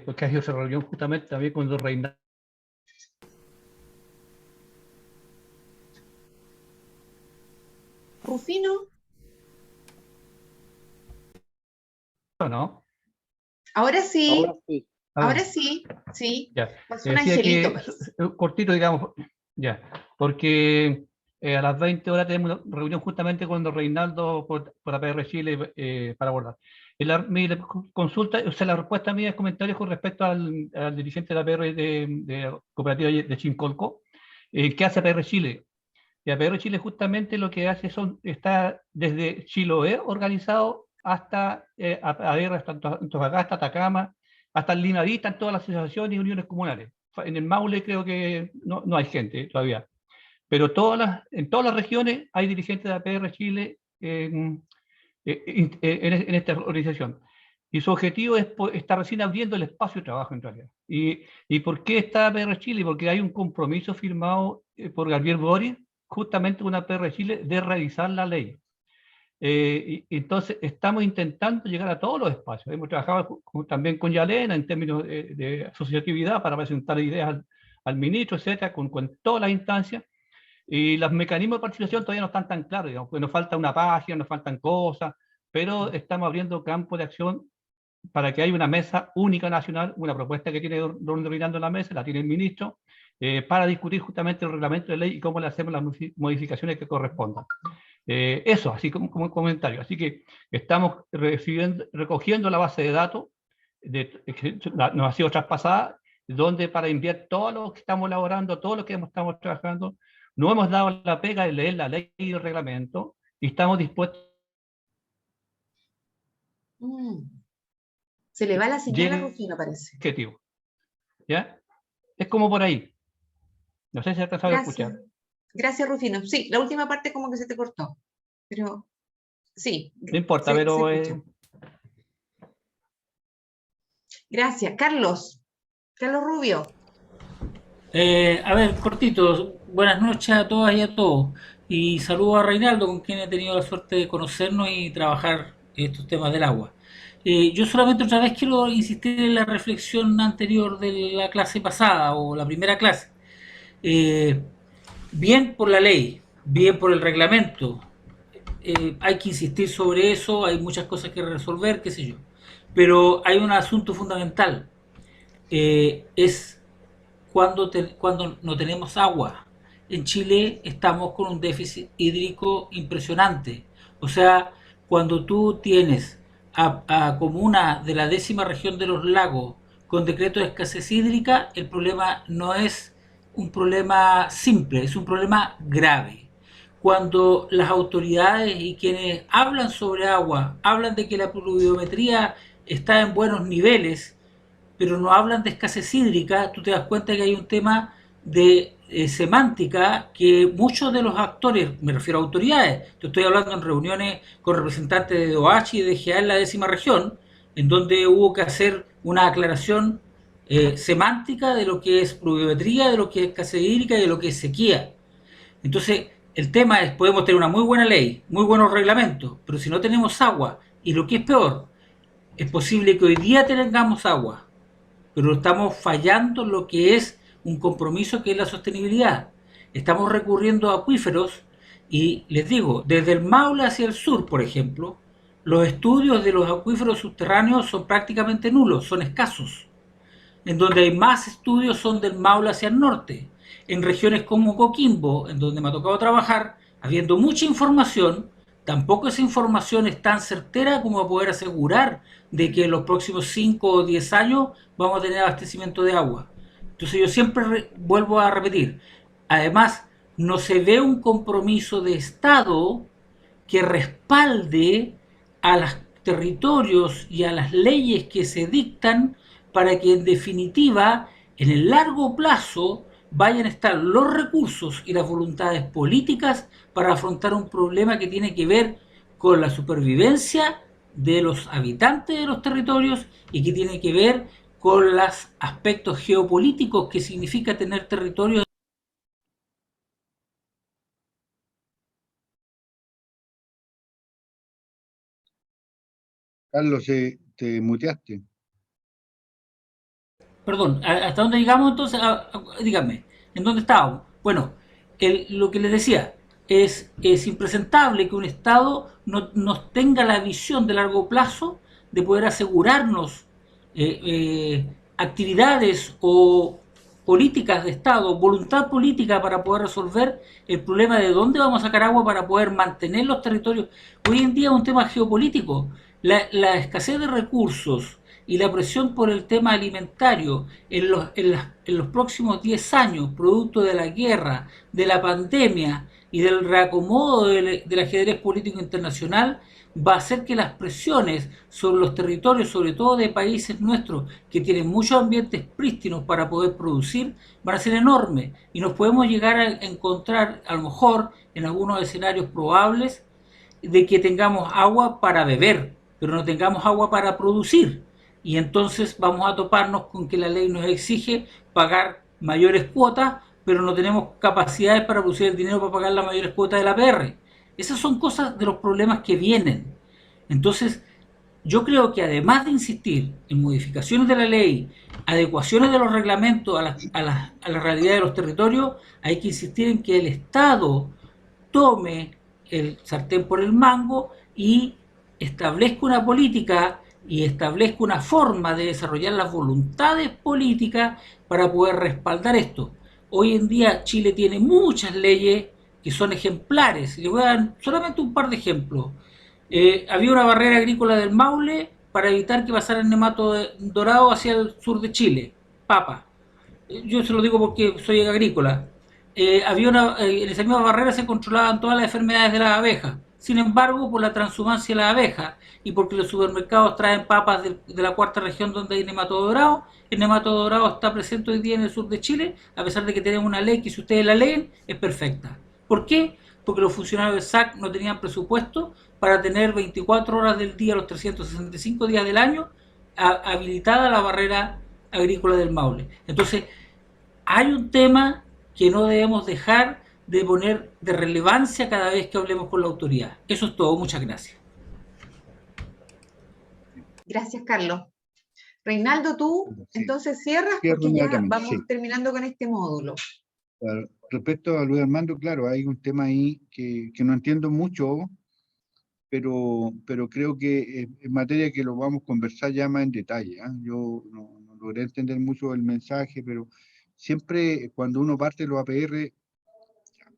porque ha sido esa reunión justamente también con don Reinaldo. Rufino, ¿No? ahora sí, Ahora sí. ahora sí, sí. Ya. Pasó un Decía angelito, que, parece. cortito, digamos, ya, porque a las 20 horas tenemos una reunión justamente con don Reinaldo por APR Chile para abordar. Mi consulta, o sea, la respuesta mía es comentarios con respecto al dirigente de la APR de Cooperativa de Chincolco, ¿qué hace APR Chile? Y APR Chile justamente lo que hace está desde Chiloé organizado hasta APR, hasta Antofagasta, Atacama, hasta el Linarí, están todas las asociaciones y uniones comunales. En el Maule creo que no hay gente todavía. Pero en todas las regiones hay dirigentes de APR Chile en esta organización. Y su objetivo está recién abriendo el espacio de trabajo en realidad. ¿Y por qué está APR Chile? Porque hay un compromiso firmado por Gabriel Boric, justamente con APR Chile, de revisar la ley. Entonces, estamos intentando llegar a todos los espacios. Hemos trabajado también con Yalena en términos de asociatividad para presentar ideas al ministro, etcétera, con todas las instancias. Y los mecanismos de participación todavía no están tan claros, digamos, porque nos falta una página, nos faltan cosas, pero estamos abriendo campo de acción para que haya una mesa única nacional, una propuesta que tiene don Reinaldo en la mesa, la tiene el ministro, para discutir justamente el reglamento de ley y cómo le hacemos las modificaciones que correspondan. Eso, así como un comentario. Así que estamos recogiendo la base de datos, que nos ha sido traspasada, donde para enviar todo lo que estamos elaborando, todo lo que estamos trabajando, no hemos dado la pega de leer la ley y el reglamento, y estamos dispuestos. Se le va la señal a Llegue Rufino, parece. objetivo. ¿Ya? Es como por ahí. No sé si alcanzado a escuchar. Gracias, Rufino. Sí, la última parte como que se te cortó. Pero sí. No importa, se pero... escucha. Gracias. Carlos Rubio. A ver, cortito. Buenas noches a todas y a todos. Y saludo a Reinaldo, con quien he tenido la suerte de conocernos y trabajar estos temas del agua. Yo solamente otra vez quiero insistir en la reflexión anterior de la clase pasada o la primera clase. Eh, Bien por la ley, bien por el reglamento, hay que insistir sobre eso, hay muchas cosas que resolver, qué sé yo. Pero hay un asunto fundamental, es cuando no tenemos agua. En Chile estamos con un déficit hídrico impresionante. O sea, cuando tú tienes a comunas de la 10ª región de los lagos con decreto de escasez hídrica, el problema no es un problema simple, es un problema grave. Cuando las autoridades y quienes hablan sobre agua hablan de que la pluviometría está en buenos niveles, pero no hablan de escasez hídrica, tú te das cuenta que hay un tema de semántica que muchos de los actores, me refiero a autoridades, te estoy hablando en reuniones con representantes de OH y de GA en la 10ª región, en donde hubo que hacer una aclaración semántica de lo que es pluviometría, de lo que es escasez hídrica y de lo que es sequía. Entonces, el tema es, podemos tener una muy buena ley, muy buenos reglamentos, pero si no tenemos agua, y lo que es peor, es posible que hoy día tengamos agua, pero estamos fallando en lo que es un compromiso que es la sostenibilidad. Estamos recurriendo a acuíferos y les digo, desde el Maule hacia el sur, por ejemplo, los estudios de los acuíferos subterráneos son prácticamente nulos, son escasos. En donde hay más estudios son del Maule hacia el norte. En regiones como Coquimbo, en donde me ha tocado trabajar, habiendo mucha información, tampoco esa información es tan certera como a poder asegurar de que en los próximos 5 o 10 años vamos a tener abastecimiento de agua. Entonces yo siempre vuelvo a repetir, además no se ve un compromiso de Estado que respalde a los territorios y a las leyes que se dictan para que en definitiva, en el largo plazo, vayan a estar los recursos y las voluntades políticas para afrontar un problema que tiene que ver con la supervivencia de los habitantes de los territorios y que tiene que ver con los aspectos geopolíticos que significa tener territorios. Carlos, te muteaste. Perdón, ¿hasta dónde llegamos entonces? Dígame, ¿en dónde estábamos? Bueno, lo que les decía, es impresentable que un Estado no nos tenga la visión de largo plazo de poder asegurarnos actividades o políticas de Estado, voluntad política para poder resolver el problema de dónde vamos a sacar agua para poder mantener los territorios. Hoy en día es un tema geopolítico. La escasez de recursos y la presión por el tema alimentario en los próximos 10 años, producto de la guerra, de la pandemia y del reacomodo del ajedrez político internacional, va a hacer que las presiones sobre los territorios, sobre todo de países nuestros, que tienen muchos ambientes prístinos para poder producir, van a ser enormes. Y nos podemos llegar a encontrar, a lo mejor, en algunos escenarios probables, de que tengamos agua para beber, pero no tengamos agua para producir. Y entonces vamos a toparnos con que la ley nos exige pagar mayores cuotas, pero no tenemos capacidades para producir el dinero para pagar las mayores cuotas de la APR. Esas son cosas de los problemas que vienen. Entonces, yo creo que además de insistir en modificaciones de la ley, adecuaciones de los reglamentos a la realidad de los territorios, hay que insistir en que el Estado tome el sartén por el mango y establezca una política y establezca una forma de desarrollar las voluntades políticas para poder respaldar esto. Hoy en día Chile tiene muchas leyes que son ejemplares. Les voy a dar solamente un par de ejemplos. Había una barrera agrícola del Maule para evitar que pasara el nemato dorado hacia el sur de Chile, papa. Yo se lo digo porque soy agrícola. En esa misma barrera se controlaban todas las enfermedades de las abejas. Sin embargo, por la transhumancia de las abejas y porque los supermercados traen papas de la 4ª región donde hay nematodo dorado, el nematodo dorado está presente hoy día en el sur de Chile, a pesar de que tenemos una ley que, si ustedes la leen, es perfecta. ¿Por qué? Porque los funcionarios del SAC no tenían presupuesto para tener 24 horas del día, los 365 días del año, habilitada la barrera agrícola del Maule. Entonces, hay un tema que no debemos dejar de poner de relevancia cada vez que hablemos con la autoridad. Eso es todo, muchas gracias. Gracias, Carlos. Reinaldo, tú Sí. entonces cierras Cierro porque ya inmediatamente, vamos sí. terminando con este módulo. Claro. Respecto a Luis Armando, claro, hay un tema ahí que no entiendo mucho, pero creo que es materia que lo vamos a conversar ya más en detalle. Yo no logré entender mucho el mensaje, pero siempre cuando uno parte de los APR,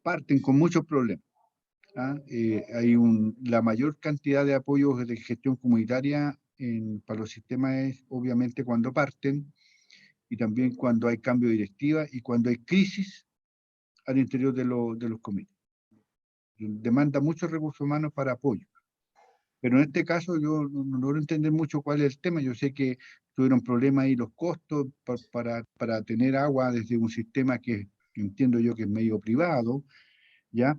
parten con muchos problemas. Hay la mayor cantidad de apoyos de gestión comunitaria para los sistemas es obviamente cuando parten, y también cuando hay cambio de directiva y cuando hay crisis al interior de los comités. Demanda muchos recursos humanos para apoyo. Pero en este caso yo no logro entender mucho cuál es el tema. Yo sé que tuvieron problemas ahí los costos para tener agua desde un sistema que entiendo yo que es medio privado, ¿ya?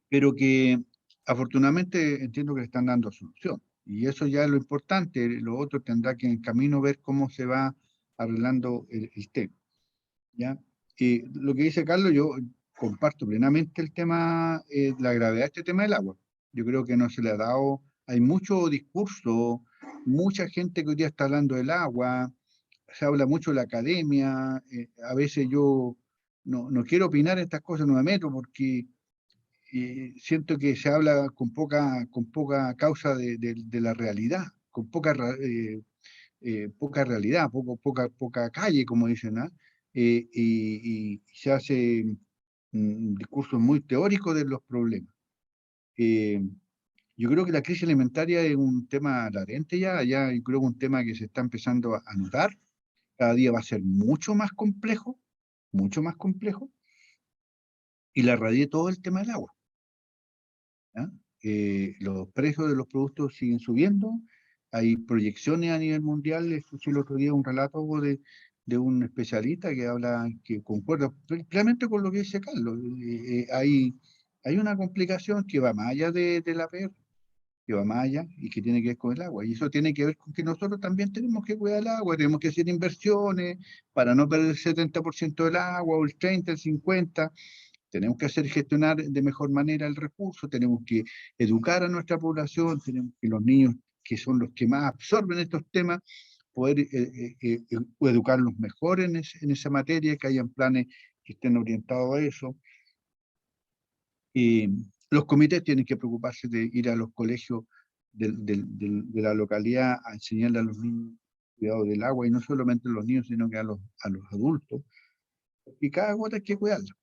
Pero que afortunadamente entiendo que le están dando solución. Y eso ya es lo importante. Lo otro tendrá que en el camino ver cómo se va arreglando el tema, ¿ya? Y lo que dice Carlos, yo comparto plenamente el tema, la gravedad de este tema del agua. Yo creo que no se le ha dado, hay mucho discurso, mucha gente que hoy día está hablando del agua, se habla mucho de la academia, a veces yo no quiero opinar estas cosas, no me meto porque siento que se habla con poca causa de la realidad, con poca realidad, poca calle, como dicen, y se hace un discurso muy teórico de los problemas. Yo creo que la crisis alimentaria es un tema latente ya yo creo que un tema que se está empezando a notar, cada día va a ser mucho más complejo, y la radié todo el tema del agua. Los precios de los productos siguen subiendo, hay proyecciones a nivel mundial. Escuché el otro día un relato de un especialista que habla, que concuerda plenamente con lo que dice Carlos. Hay una complicación que va más allá de la PR, que va más allá y que tiene que ver con el agua. Y eso tiene que ver con que nosotros también tenemos que cuidar el agua, tenemos que hacer inversiones para no perder el 70% del agua, o el 30, el 50%. Tenemos que gestionar de mejor manera el recurso, tenemos que educar a nuestra población, tenemos que los niños, que son los que más absorben estos temas, poder educarlos mejor en esa materia, que hayan planes que estén orientados a eso. Los comités tienen que preocuparse de ir a los colegios de la localidad a enseñarle a los niños cuidado del agua, y no solamente a los niños, sino que a los adultos. Y cada gota hay que cuidarla.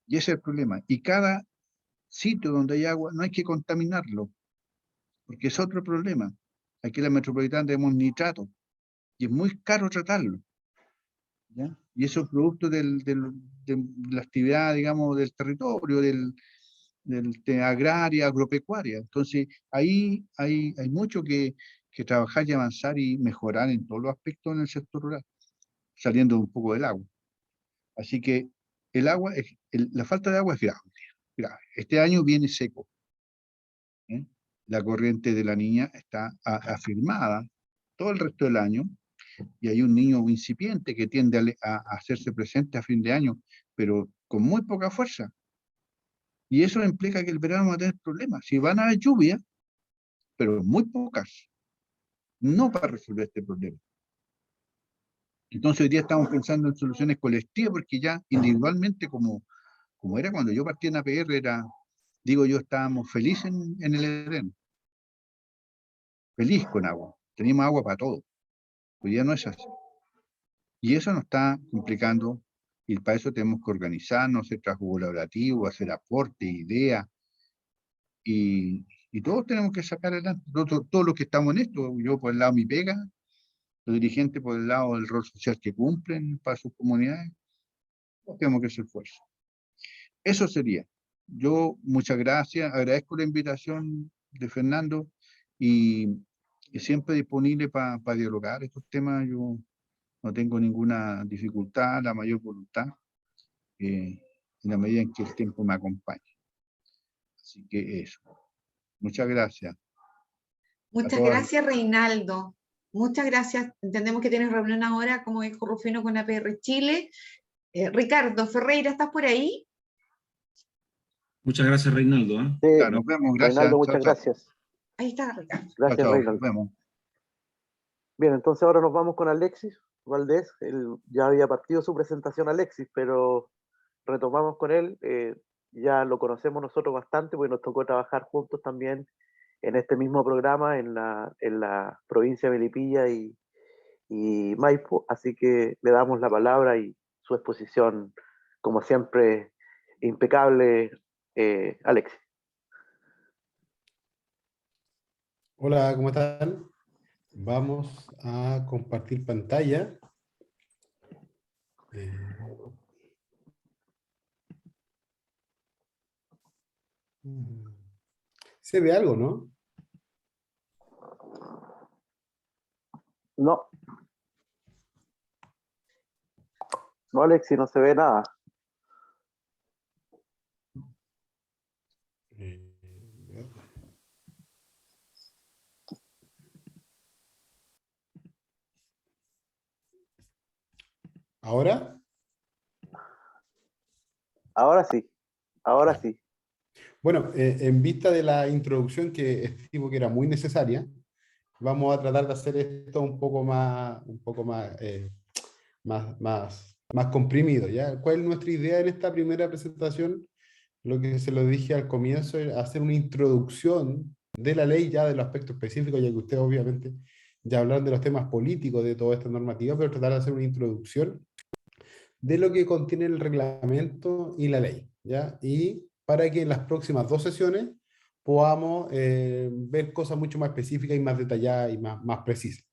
Y ese es el problema. Y cada sitio donde hay agua no hay que contaminarlo, porque es otro problema. Aquí en la metropolitana tenemos nitrato y es muy caro tratarlo, ¿ya? Y eso es producto de la actividad, digamos, del territorio, de agraria, agropecuaria. Entonces, ahí hay mucho que trabajar y avanzar y mejorar en todos los aspectos en el sector rural, saliendo un poco del agua. Así que el agua, la falta de agua es grave. Este año viene seco. La corriente de la Niña está afirmada todo el resto del año, y hay un niño incipiente que tiende a hacerse presente a fin de año, pero con muy poca fuerza. Y eso implica que el verano va a tener problemas. Si van a haber lluvias, pero muy pocas, no para resolver este problema. Entonces hoy día estamos pensando en soluciones colectivas, porque ya individualmente, como era cuando yo partí en APR, digo yo, estábamos felices en el Edén. Feliz con agua. Teníamos agua para todo. Hoy día no es así. Y eso nos está complicando, y para eso tenemos que organizarnos, hacer trabajo colaborativo, hacer aportes, ideas, y todos tenemos que sacar adelante, todos los que estamos en esto, yo por el lado de mi pega, los dirigentes por el lado del rol social que cumplen para sus comunidades, todos tenemos que hacer fuerza. Eso sería. Yo, muchas gracias, agradezco la invitación de Fernando, y siempre disponible para dialogar estos temas. Yo no tengo ninguna dificultad, la mayor voluntad, en la medida en que el tiempo me acompañe. Así que eso. Muchas gracias. Muchas gracias, Reinaldo. Muchas gracias. Entendemos que tienes reunión ahora, como dijo Rufino, con APR Chile. Ricardo Ferreira, ¿estás por ahí? Muchas gracias, Reinaldo. Sí, Ya, nos vemos, gracias. Reinaldo, Chao, muchas chao. gracias. Ahí está, Ricardo. Chao, Gracias, chao, nos Reinaldo. vemos. Bien, entonces ahora nos vamos con Alexis Valdés. Él ya había partido su presentación, Alexis, pero retomamos con él. Ya lo conocemos nosotros bastante, porque nos tocó trabajar juntos también en este mismo programa en la provincia de Melipilla y Maipo, así que le damos la palabra y su exposición, como siempre, impecable, Alexis. Hola, ¿cómo están? Vamos a compartir pantalla. Se ve algo, ¿no? No. No, Alexis, no se ve nada. ¿Ahora? Ahora sí, ahora sí. Bueno, en vista de la introducción que estimo que era muy necesaria, vamos a tratar de hacer esto un poco más comprimido, ¿ya? ¿Cuál es nuestra idea en esta primera presentación? Lo que se lo dije al comienzo, es hacer una introducción de la ley, ya de los aspectos específicos, ya que ustedes obviamente ya hablaron de los temas políticos de toda esta normativa, pero tratar de hacer una introducción de lo que contiene el reglamento y la ley, ¿ya? Y para que en las próximas 2 sesiones podamos ver cosas mucho más específicas y más detalladas y más precisas.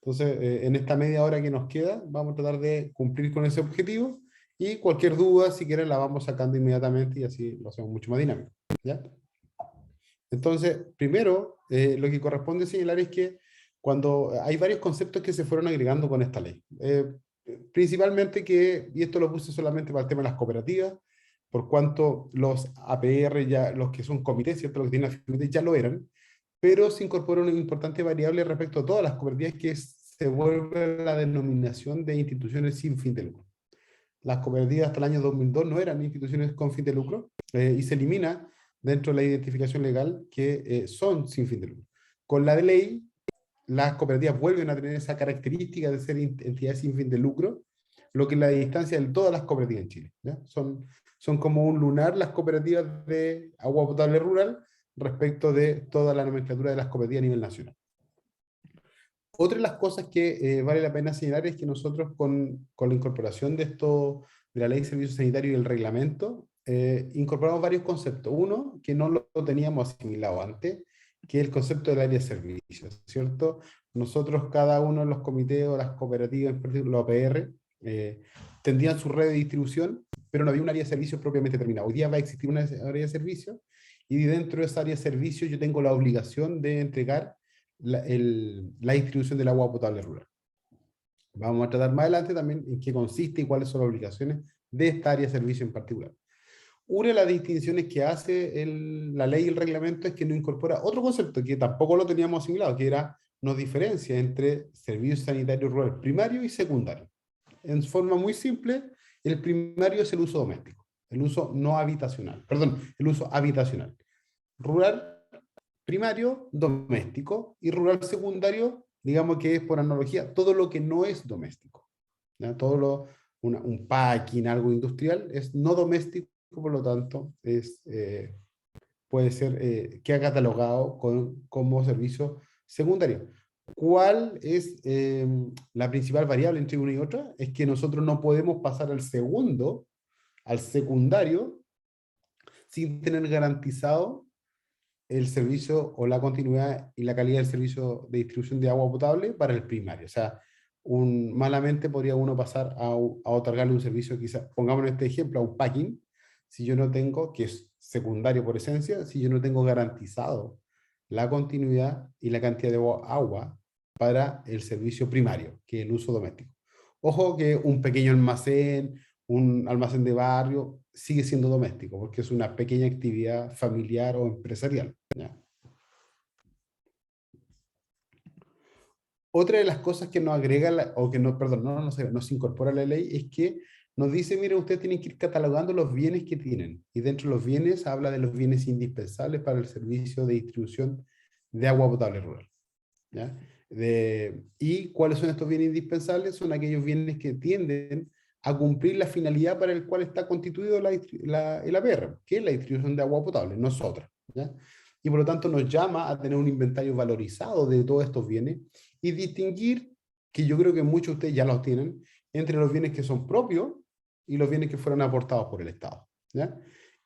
Entonces, en esta media hora que nos queda, vamos a tratar de cumplir con ese objetivo, y cualquier duda, si quieren, la vamos sacando inmediatamente y así lo hacemos mucho más dinámico, ¿ya? Entonces, primero, lo que corresponde señalar es que cuando hay varios conceptos que se fueron agregando con esta ley, principalmente y esto lo puse solamente para el tema de las cooperativas, por cuanto los APR, ya, los que son comités, ¿cierto? Los que tienen afines ya lo eran, pero se incorpora una importante variable respecto a todas las cooperativas, que se vuelve la denominación de instituciones sin fin de lucro. Las cooperativas hasta el año 2002 no eran instituciones con fin de lucro, y se elimina dentro de la identificación legal que son sin fin de lucro. Con la de ley, las cooperativas vuelven a tener esa característica de ser entidades sin fin de lucro, lo que la distancia de todas las cooperativas en Chile, ¿ya? Son como un lunar las cooperativas de agua potable rural respecto de toda la nomenclatura de las cooperativas a nivel nacional. Otra de las cosas que vale la pena señalar es que nosotros con la incorporación de esto, de la Ley de Servicios Sanitarios y el reglamento, incorporamos varios conceptos. Uno, que no lo teníamos asimilado antes, que es el concepto del área de servicios, ¿cierto? Nosotros, cada uno de los comités o las cooperativas, en particular los APR, tendrían su red de distribución, pero no había un área de servicios propiamente determinada. Hoy día va a existir una área de servicios, y dentro de esa área de servicios yo tengo la obligación de entregar la distribución del agua potable rural. Vamos a tratar más adelante también en qué consiste y cuáles son las obligaciones de esta área de servicio en particular. Una de las distinciones que hace la ley y el reglamento es que no incorpora otro concepto que tampoco lo teníamos asimilado, que nos diferencia entre servicios sanitarios rurales primario y secundario. En forma muy simple, el primario es el uso doméstico, el uso no habitacional, perdón, el uso habitacional. Rural primario, doméstico, y rural secundario, digamos que es, por analogía, todo lo que no es doméstico, ¿ya? Un packing, algo industrial, es no doméstico, por lo tanto, puede ser queda catalogado como servicio secundario. ¿Cuál es la principal variable entre una y otra? Es que nosotros no podemos pasar al secundario, sin tener garantizado el servicio o la continuidad y la calidad del servicio de distribución de agua potable para el primario. O sea, malamente podría uno pasar a otorgarle un servicio, quizás, pongamos este ejemplo, a un packing, si yo no tengo, que es secundario por esencia, si yo no tengo garantizado la continuidad y la cantidad de agua para el servicio primario, que es el uso doméstico. Ojo que un pequeño almacén, un almacén de barrio, sigue siendo doméstico, porque es una pequeña actividad familiar o empresarial, ¿ya? Otra de las cosas que nos agrega, nos incorpora la ley, es que nos dice, mire, ustedes tienen que ir catalogando los bienes que tienen. Y dentro de los bienes habla de los bienes indispensables para el servicio de distribución de agua potable rural. ¿Ya? ¿Y cuáles son estos bienes indispensables? Son aquellos bienes que tienden a cumplir la finalidad para el cual está constituido el APR, que es la distribución de agua potable, no es otra. ¿Ya? Y por lo tanto nos llama a tener un inventario valorizado de todos estos bienes y distinguir, que yo creo que muchos de ustedes ya los tienen, entre los bienes que son propios y los bienes que fueron aportados por el Estado. ¿Ya?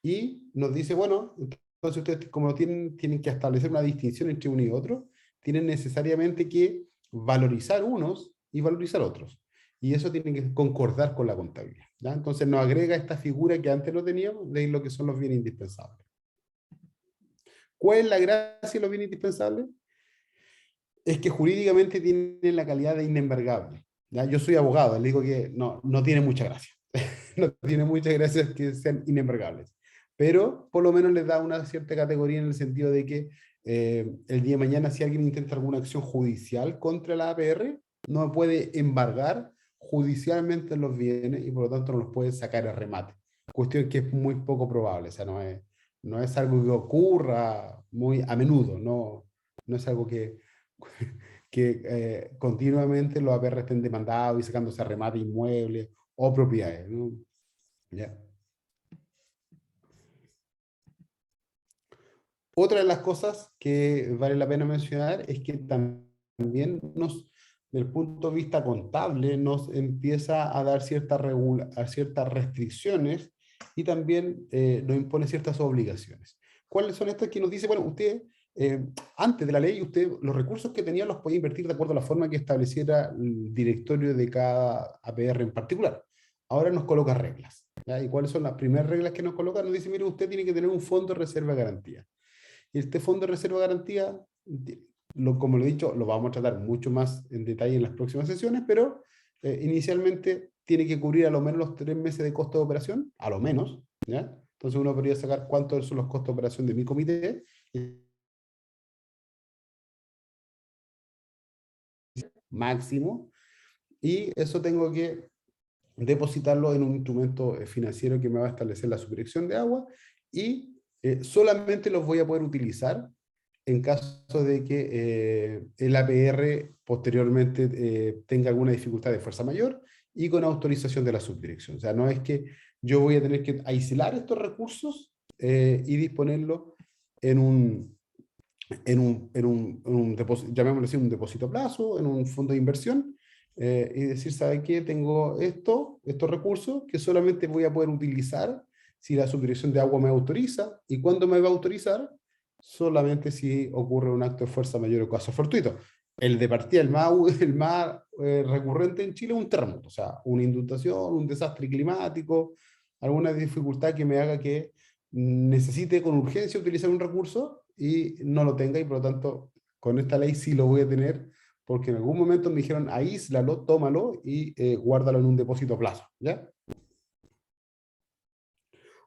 Y nos dice, bueno, entonces ustedes como tienen que establecer una distinción entre uno y otro, tienen necesariamente que valorizar unos y valorizar otros. Y eso tiene que concordar con la contabilidad. ¿Ya? Entonces nos agrega esta figura que antes no teníamos de lo que son los bienes indispensables. ¿Cuál es la gracia de los bienes indispensables? Es que jurídicamente tienen la calidad de inembargable. ¿Ya? Yo soy abogado, les digo que no tiene mucha gracia. No tiene mucha gracia que sean inembargables. Pero por lo menos les da una cierta categoría en el sentido de que el día de mañana si alguien intenta alguna acción judicial contra la APR, no puede embargar judicialmente los bienes y por lo tanto no los puede sacar a remate. Cuestión que es muy poco probable, o sea, no es algo que ocurra muy a menudo, no es algo que continuamente los APR estén demandados y sacándose a remate inmuebles o propiedades, ¿no? ¿Ya? Otra de las cosas que vale la pena mencionar es que también desde el punto de vista contable, nos empieza a dar ciertas restricciones y también nos impone ciertas obligaciones. ¿Cuáles son estas que nos dice, bueno, usted, antes de la ley, usted los recursos que tenía los podía invertir de acuerdo a la forma que estableciera el directorio de cada APR en particular? Ahora nos coloca reglas. ¿Ya? ¿Y cuáles son las primeras reglas que nos coloca? Nos dice, mire, usted tiene que tener un fondo de reserva de garantía. Y este fondo de reserva de garantía, como lo he dicho, lo vamos a tratar mucho más en detalle en las próximas sesiones, pero inicialmente tiene que cubrir a lo menos los 3 meses de costo de operación, a lo menos, ¿ya? Entonces uno podría sacar cuántos son los costos de operación de mi comité, máximo, y eso tengo que depositarlo en un instrumento financiero que me va a establecer la subdirección de agua, y solamente los voy a poder utilizar en caso de que el APR posteriormente tenga alguna dificultad de fuerza mayor y con autorización de la subdirección. O sea, no es que yo voy a tener que aislar estos recursos y disponerlos en un depósito, llamémoslo así, un depósito a plazo, en un fondo de inversión, y decir, ¿sabe qué? Tengo estos recursos que solamente voy a poder utilizar si la subdirección de agua me autoriza. ¿Y cuándo me va a autorizar? Solamente si ocurre un acto de fuerza mayor o caso fortuito. El de partida, el más recurrente en Chile es un terremoto, o sea, una inundación, un desastre climático, alguna dificultad que me haga que necesite con urgencia utilizar un recurso y no lo tenga, y por lo tanto con esta ley sí lo voy a tener, porque en algún momento me dijeron aíslalo, tómalo y guárdalo en un depósito a plazo, ¿ya?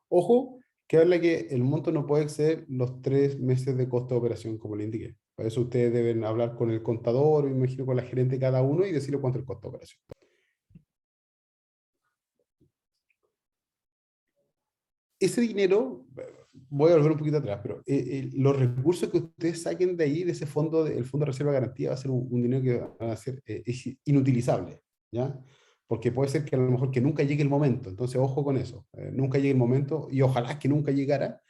Ojo, que habla que el monto no puede exceder los 3 meses de costo de operación, como le indiqué. Por eso ustedes deben hablar con el contador, o imagino con la gerente de cada uno, y decirle cuánto es el costo de operación. Ese dinero, voy a volver un poquito atrás, pero los recursos que ustedes saquen de ahí, de ese fondo, el fondo de reserva de garantía, va a ser un dinero que va a ser es inutilizable, ¿ya? Porque puede ser que a lo mejor que nunca llegue el momento, entonces ojo con eso, nunca llegue el momento, y ojalá que nunca llegara,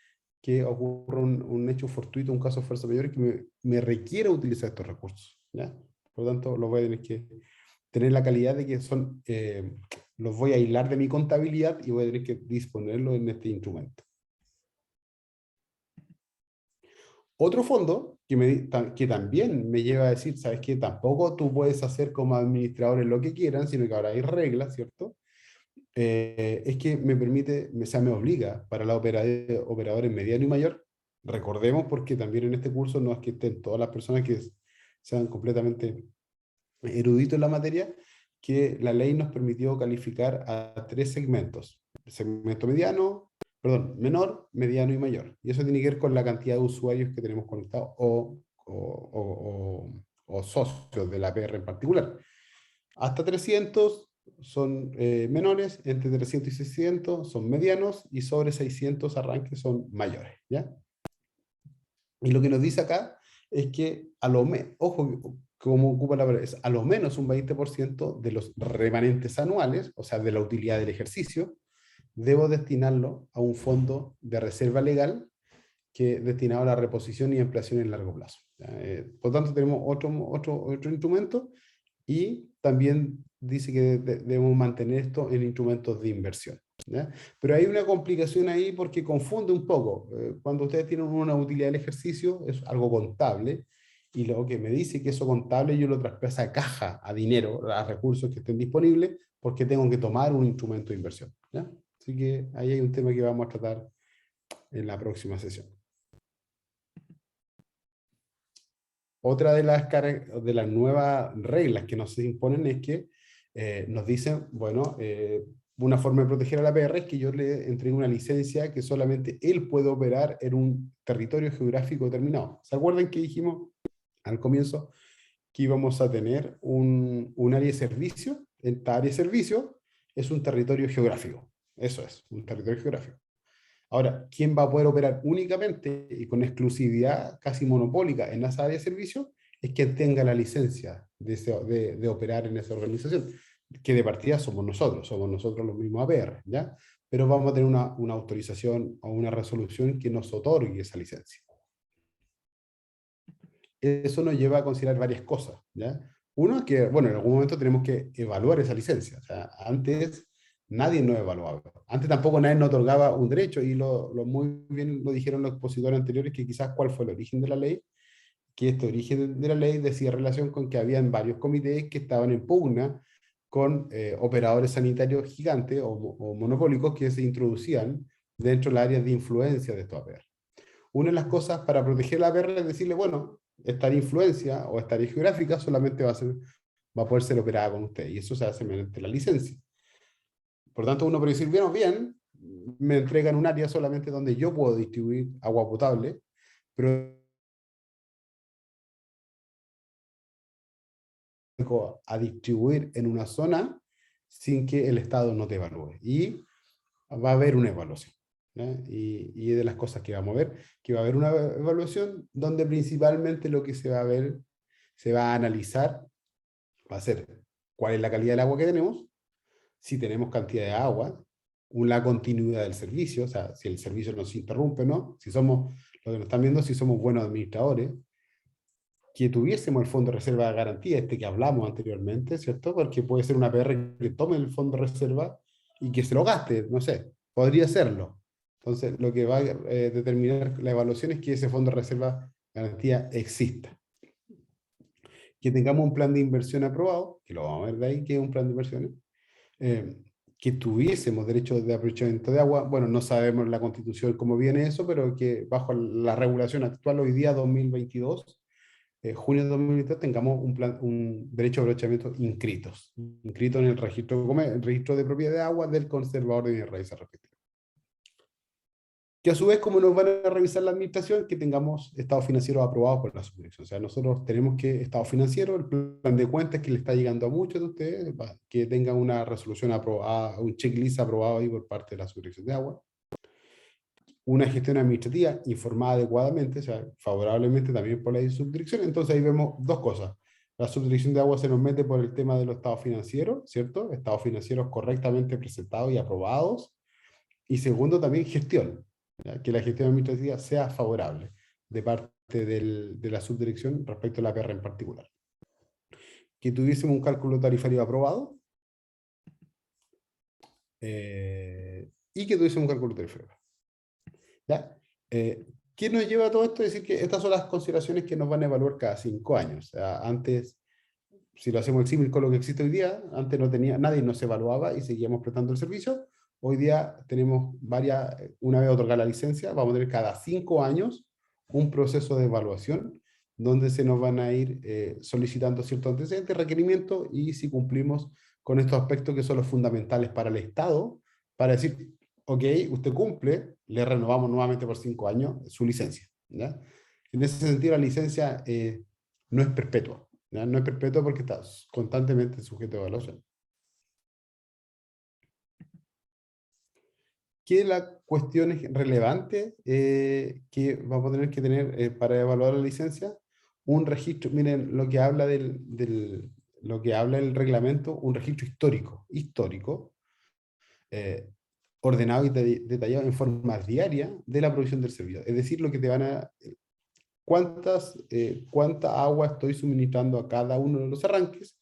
que ocurra un hecho fortuito, un caso de fuerza mayor, que me requiera utilizar estos recursos, ¿ya? Por lo tanto, los voy a tener que tener la calidad de que son, los voy a aislar de mi contabilidad y voy a tener que disponerlo en este instrumento. Otro fondo que también me lleva a decir, ¿sabes qué? Tampoco tú puedes hacer como administradores lo que quieran, sino que ahora hay reglas, ¿cierto? Es que me permite, me obliga para los operadores mediano y mayor. Recordemos, porque también en este curso no es que estén todas las personas que sean completamente eruditos en la materia, que la ley nos permitió calificar a 3 segmentos: segmento menor, mediano y mayor. Y eso tiene que ver con la cantidad de usuarios que tenemos conectados o socios de la APR en particular. Hasta 300 son menores, entre 300 y 600 son medianos, y sobre 600 arranques son mayores, ¿ya? Y lo que nos dice acá es que, ojo, como ocupa la palabra, es a lo menos un 20% de los remanentes anuales, o sea, de la utilidad del ejercicio, debo destinarlo a un fondo de reserva legal que destinado a la reposición y ampliación en largo plazo. Por tanto, tenemos otro instrumento, y también dice que debemos mantener esto en instrumentos de inversión, ¿ya? Pero hay una complicación ahí porque confunde un poco. Cuando ustedes tienen una utilidad del ejercicio, es algo contable, y lo que me dice que eso contable yo lo traspaso a caja, a dinero, a recursos que estén disponibles, porque tengo que tomar un instrumento de inversión, ¿ya? Así que ahí hay un tema que vamos a tratar en la próxima sesión. Otra de las nuevas reglas que nos imponen es que nos dicen, bueno, una forma de proteger a la APR es que yo le entregue una licencia que solamente él puede operar en un territorio geográfico determinado. ¿Se acuerdan que dijimos al comienzo que íbamos a tener un área de servicio? Esta área de servicio es un territorio geográfico. Eso es, un territorio geográfico. Ahora, ¿quién va a poder operar únicamente y con exclusividad casi monopólica en esa área de servicio? Es quien tenga la licencia de operar en esa organización, que de partida somos nosotros los mismos APR, ¿ya? Pero vamos a tener una autorización o una resolución que nos otorgue esa licencia. Eso nos lleva a considerar varias cosas, ¿ya? Uno es que, bueno, en algún momento tenemos que evaluar esa licencia. O sea, antes nadie nos evaluaba. Antes tampoco nadie nos otorgaba un derecho, y muy bien lo dijeron los expositores anteriores, que quizás cuál fue el origen de la ley, que este origen de la ley decía relación con que habían varios comités que estaban en pugna con operadores sanitarios gigantes o monopólicos que se introducían dentro del área de influencia de estos APR. Una de las cosas para proteger la APR es decirle, bueno, esta influencia o esta área geográfica solamente va a poder ser operada con usted, y eso se hace mediante la licencia. Por tanto, uno puede decir, bien, me entregan un área solamente donde yo puedo distribuir agua potable, pero a distribuir en una zona sin que el Estado no te evalúe. Y va a haber una evaluación, ¿ya? Y de las cosas que vamos a ver, que va a haber una evaluación donde principalmente lo que se va a ver, se va a analizar, va a ser cuál es la calidad del agua que tenemos, si tenemos cantidad de agua, la continuidad del servicio, o sea, si el servicio nos interrumpe, ¿no? Si somos, lo que nos están viendo, si somos buenos administradores, que tuviésemos el fondo de reserva de garantía, que hablamos anteriormente, ¿cierto? Porque puede ser una APR que tome el fondo de reserva y que se lo gaste, no sé, podría serlo. Entonces, lo que va a determinar la evaluación es que ese fondo de reserva de garantía exista. Que tengamos un plan de inversión aprobado, que lo vamos a ver de ahí, que es un plan de inversiones, que tuviésemos derecho de aprovechamiento de agua. Bueno, no sabemos en la Constitución cómo viene eso, pero que bajo la regulación actual hoy día, 2022, junio de 2022, tengamos un derecho de aprovechamiento inscrito en el registro de propiedad de agua del conservador de bienes raíces respectivo. Que a su vez, como nos van a revisar la administración, que tengamos estados financieros aprobados por la subdirección. O sea, nosotros tenemos que estado financiero, el plan de cuentas que le está llegando a muchos de ustedes, que tengan una resolución aprobada, un checklist aprobado ahí por parte de la subdirección de agua. Una gestión administrativa informada adecuadamente, o sea, favorablemente también por la subdirección. Entonces ahí vemos dos cosas. La subdirección de agua se nos mete por el tema de los estados financieros, ¿cierto? Estados financieros correctamente presentados y aprobados. Y segundo, también gestión, ¿ya? Que la gestión administrativa sea favorable de parte de la subdirección respecto a la APR en particular. Que tuviésemos un cálculo tarifario aprobado y que tuviésemos un cálculo tarifario. ¿Ya? ¿Qué nos lleva a todo esto? Es decir, que estas son las consideraciones que nos van a evaluar cada 5 años. O sea, antes, si lo hacemos el símil con lo que existe hoy día, antes nadie nos evaluaba y seguíamos prestando el servicio. Hoy día tenemos una vez otorgada la licencia, vamos a tener cada 5 años un proceso de evaluación donde se nos van a ir solicitando ciertos antecedentes, requerimientos, y si cumplimos con estos aspectos que son los fundamentales para el Estado, para decir, ok, usted cumple, le renovamos nuevamente por 5 años su licencia, ¿ya? En ese sentido, la licencia no es perpetua, ¿ya? No es perpetua porque está constantemente sujeto a evaluación. ¿Qué es la cuestión relevante que vamos a tener que tener para evaluar la licencia? Un registro, miren, lo que habla lo que habla el reglamento, un registro histórico, ordenado y detallado en forma diaria de la provisión del servicio. Es decir, lo que te van a... cuánta agua estoy suministrando a cada uno de los arranques,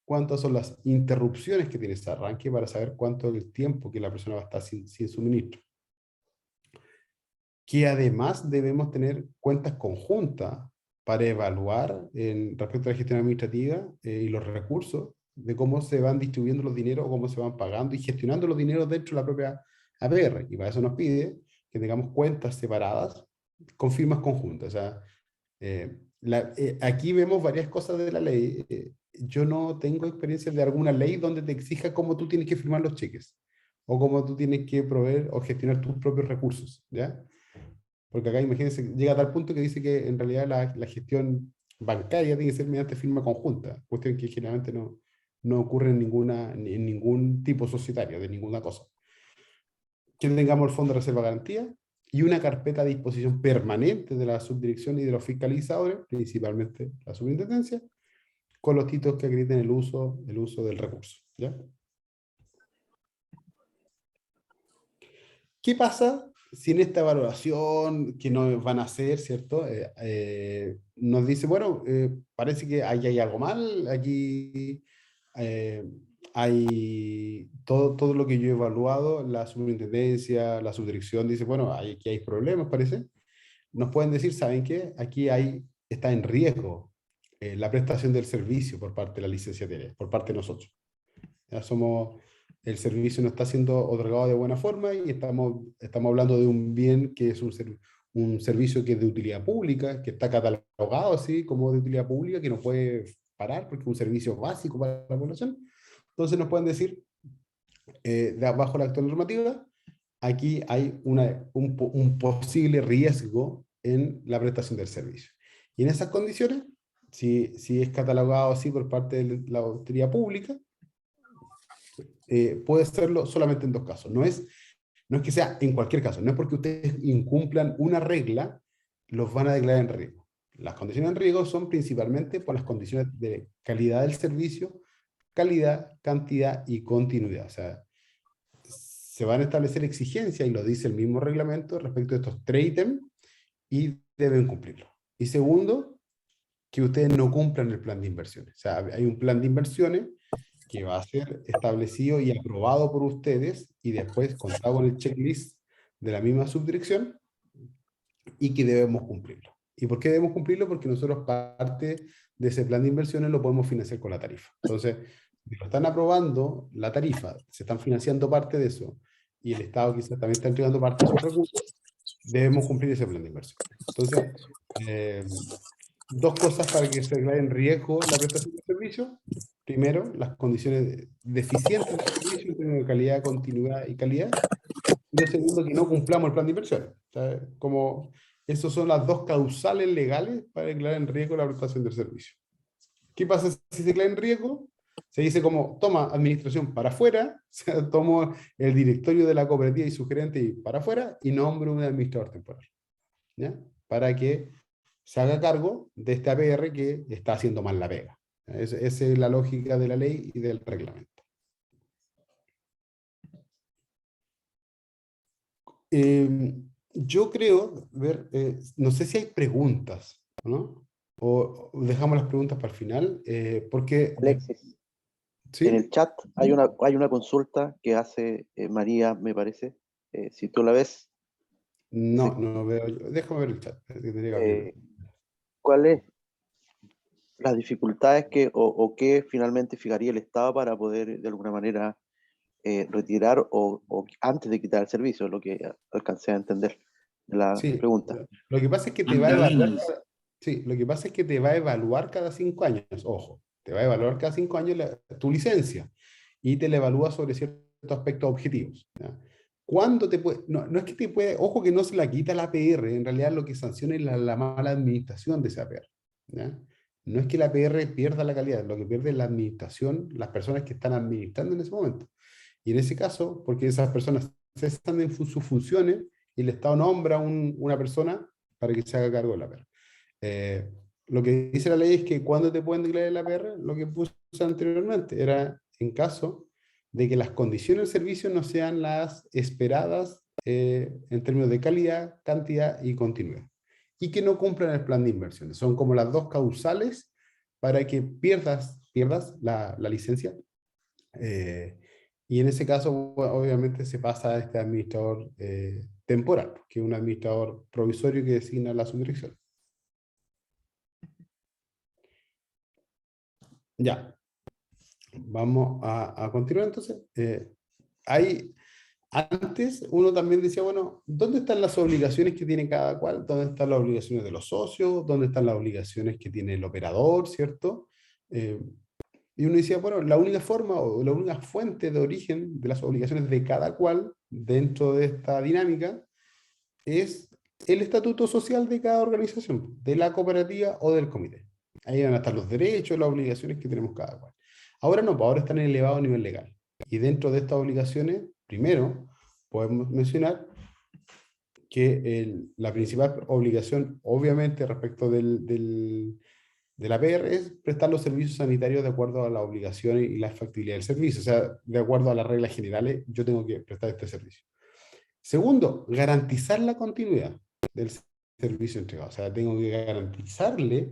cuántas son las interrupciones que tiene ese arranque para saber cuánto es el tiempo que la persona va a estar sin suministro. Que además debemos tener cuentas conjuntas para evaluar respecto a la gestión administrativa y los recursos, de cómo se van distribuyendo los dineros, o cómo se van pagando y gestionando los dineros dentro de la propia APR. Y para eso nos pide que tengamos cuentas separadas con firmas conjuntas. O sea, aquí vemos varias cosas de la ley. Yo no tengo experiencia de alguna ley donde te exija cómo tú tienes que firmar los cheques, o cómo tú tienes que proveer o gestionar tus propios recursos, ¿ya? Porque acá, imagínense, llega a tal punto que dice que en realidad la gestión bancaria tiene que ser mediante firma conjunta, cuestión que generalmente no ocurre en ningún tipo societario, de ninguna cosa. Que tengamos el fondo de reserva garantía y una carpeta a disposición permanente de la subdirección y de los fiscalizadores, principalmente la superintendencia, con los títulos que acrediten el uso del recurso, ¿ya? ¿Qué pasa si en esta evaluación que nos van a hacer, ¿cierto? Nos dice, bueno, parece que aquí hay algo mal, aquí hay todo lo que yo he evaluado, la superintendencia, la subdirección dice, bueno, aquí hay problemas, parece. Nos pueden decir, ¿saben qué? Aquí está en riesgo la prestación del servicio por parte de la licenciataria, por parte de nosotros. Ya el servicio no está siendo otorgado de buena forma y estamos hablando de un bien que es un servicio que es de utilidad pública, que está catalogado así como de utilidad pública, que no puede parar porque es un servicio básico para la población. Entonces nos pueden decir, bajo la actual normativa, aquí hay un posible riesgo en la prestación del servicio. Y en esas condiciones, si es catalogado así por parte de la autoridad pública, puede serlo solamente en dos casos. No es que sea en cualquier caso, no es porque ustedes incumplan una regla, los van a declarar en riesgo. Las condiciones en riesgo son principalmente por las condiciones de calidad del servicio, calidad, cantidad y continuidad. O sea, se van a establecer exigencias, y lo dice el mismo reglamento, respecto de estos tres ítems, y deben cumplirlo. Y segundo, que ustedes no cumplan el plan de inversiones. O sea, hay un plan de inversiones que va a ser establecido y aprobado por ustedes, y después contado con el checklist de la misma subdirección, y que debemos cumplirlo. ¿Y por qué debemos cumplirlo? Porque nosotros parte de ese plan de inversiones lo podemos financiar con la tarifa. Entonces, si lo están aprobando la tarifa, se están financiando parte de eso, y el Estado quizás también está entregando parte de sus recursos, debemos cumplir ese plan de inversión. Entonces, dos cosas para que se declare en riesgo la prestación del servicio. Primero, las condiciones deficientes del servicio en términos de calidad, continuidad y calidad. Y lo segundo, que no cumplamos el plan de inversión. Como esas son las dos causales legales para declarar en riesgo la prestación del servicio. ¿Qué pasa si se declara en riesgo? Se dice como, toma administración para afuera, o sea, tomo el directorio de la cooperativa y su gerente para afuera, y nombro un administrador temporal, ¿ya? Para que se haga cargo de este APR que está haciendo mal la pega. Esa es la lógica de la ley y del reglamento. Yo creo, no sé si hay preguntas, ¿no? O dejamos las preguntas para el final, porque... Alexis, ¿sí? en el chat hay una consulta que hace María, me parece. Si tú la ves. No, sí. no veo. Déjame ver el chat. ¿Cuáles las dificultades o qué finalmente fijaría el Estado para poder de alguna manera retirar o antes de quitar el servicio? Es lo que alcancé a entender de la pregunta. Lo que pasa es que te va a evaluar. Sí, lo que pasa es que te va a evaluar cada 5 años. Ojo, te va a evaluar cada 5 años tu licencia, y te la evalúa sobre ciertos aspectos objetivos, ¿ya? ¿Cuándo te puede? No es que te puede, ojo, que no se la quita la APR, en realidad lo que sanciona es la mala administración de esa APR, ¿ya? No es que la APR pierda la calidad, lo que pierde es la administración, las personas que están administrando en ese momento. Y en ese caso, porque esas personas cesan en sus funciones y el Estado nombra una persona para que se haga cargo de la APR. Lo que dice la ley es que cuando te pueden declarar el APR, lo que puse anteriormente, era en caso de que las condiciones del servicio no sean las esperadas en términos de calidad, cantidad y continuidad, y que no cumplan el plan de inversiones. Son como las dos causales para que pierdas la licencia. Y en ese caso, obviamente, se pasa a este administrador temporal, que es un administrador provisorio que designa la subdirección. Ya. Vamos a continuar entonces. Antes uno también decía, bueno, ¿dónde están las obligaciones que tiene cada cual? ¿Dónde están las obligaciones de los socios? ¿Dónde están las obligaciones que tiene el operador? ¿Cierto? Y uno decía, bueno, la única forma o la única fuente de origen de las obligaciones de cada cual dentro de esta dinámica es el estatuto social de cada organización, de la cooperativa o del comité. Ahí van a estar los derechos, las obligaciones que tenemos cada cual. Ahora no, ahora están en elevado nivel legal. Y dentro de estas obligaciones, primero, podemos mencionar que la principal obligación, obviamente, respecto de la APR es prestar los servicios sanitarios de acuerdo a la obligación y la factibilidad del servicio. O sea, de acuerdo a las reglas generales, yo tengo que prestar este servicio. Segundo, garantizar la continuidad del servicio entregado. O sea, tengo que garantizarle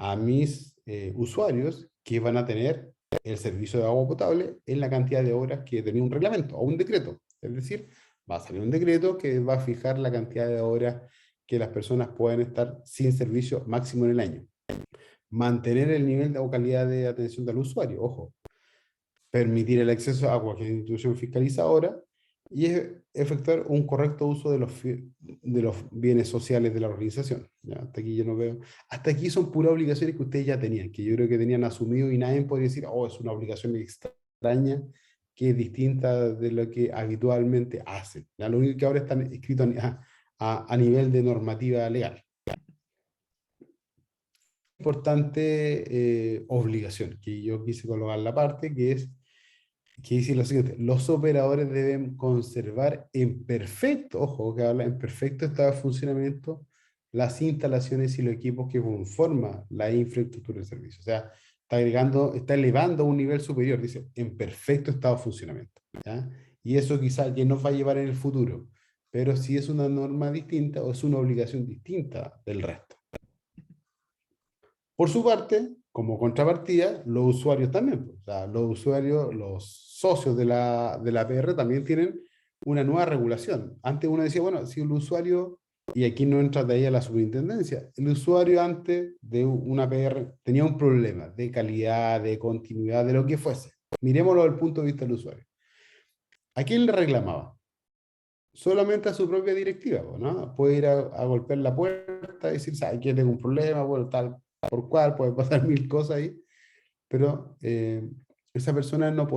a mis usuarios que van a tener el servicio de agua potable en la cantidad de horas que tenía un reglamento o un decreto. Es decir, va a salir un decreto que va a fijar la cantidad de horas que las personas pueden estar sin servicio máximo en el año. Mantener el nivel o calidad de atención del usuario, ojo. Permitir el acceso a cualquier institución fiscalizadora y efectuar un correcto uso de los bienes sociales de la organización. ¿Ya? Hasta aquí yo no veo. Hasta aquí son puras obligaciones que ustedes ya tenían, que yo creo que tenían asumido y nadie podría decir, oh, es una obligación extraña que es distinta de lo que habitualmente hacen. ¿Ya? Lo único que ahora están escritos a nivel de normativa legal. Importante obligación, que yo quise colocar la parte, que dice lo siguiente: los operadores deben conservar en perfecto, ojo, que habla en perfecto estado de funcionamiento, las instalaciones y los equipos que conforman la infraestructura del servicio. O sea, está elevando a un nivel superior, dice, en perfecto estado de funcionamiento. ¿Ya? Y eso quizás que nos va a llevar en el futuro, pero sí es una norma distinta o es una obligación distinta del resto. Por su parte, como contrapartida, los usuarios también. O sea, los usuarios, los socios de la APR también tienen una nueva regulación. Antes uno decía, bueno, si el usuario, y aquí no entra de ahí a la superintendencia, el usuario antes de una APR tenía un problema de calidad, de continuidad, de lo que fuese. Miremoslo desde el punto de vista del usuario. ¿A quién le reclamaba? Solamente a su propia directiva, ¿no? Puede ir a golpear la puerta y decir, ¿sabes qué? Tengo un problema, bueno, tal por cual, puede pasar mil cosas ahí, pero esa persona no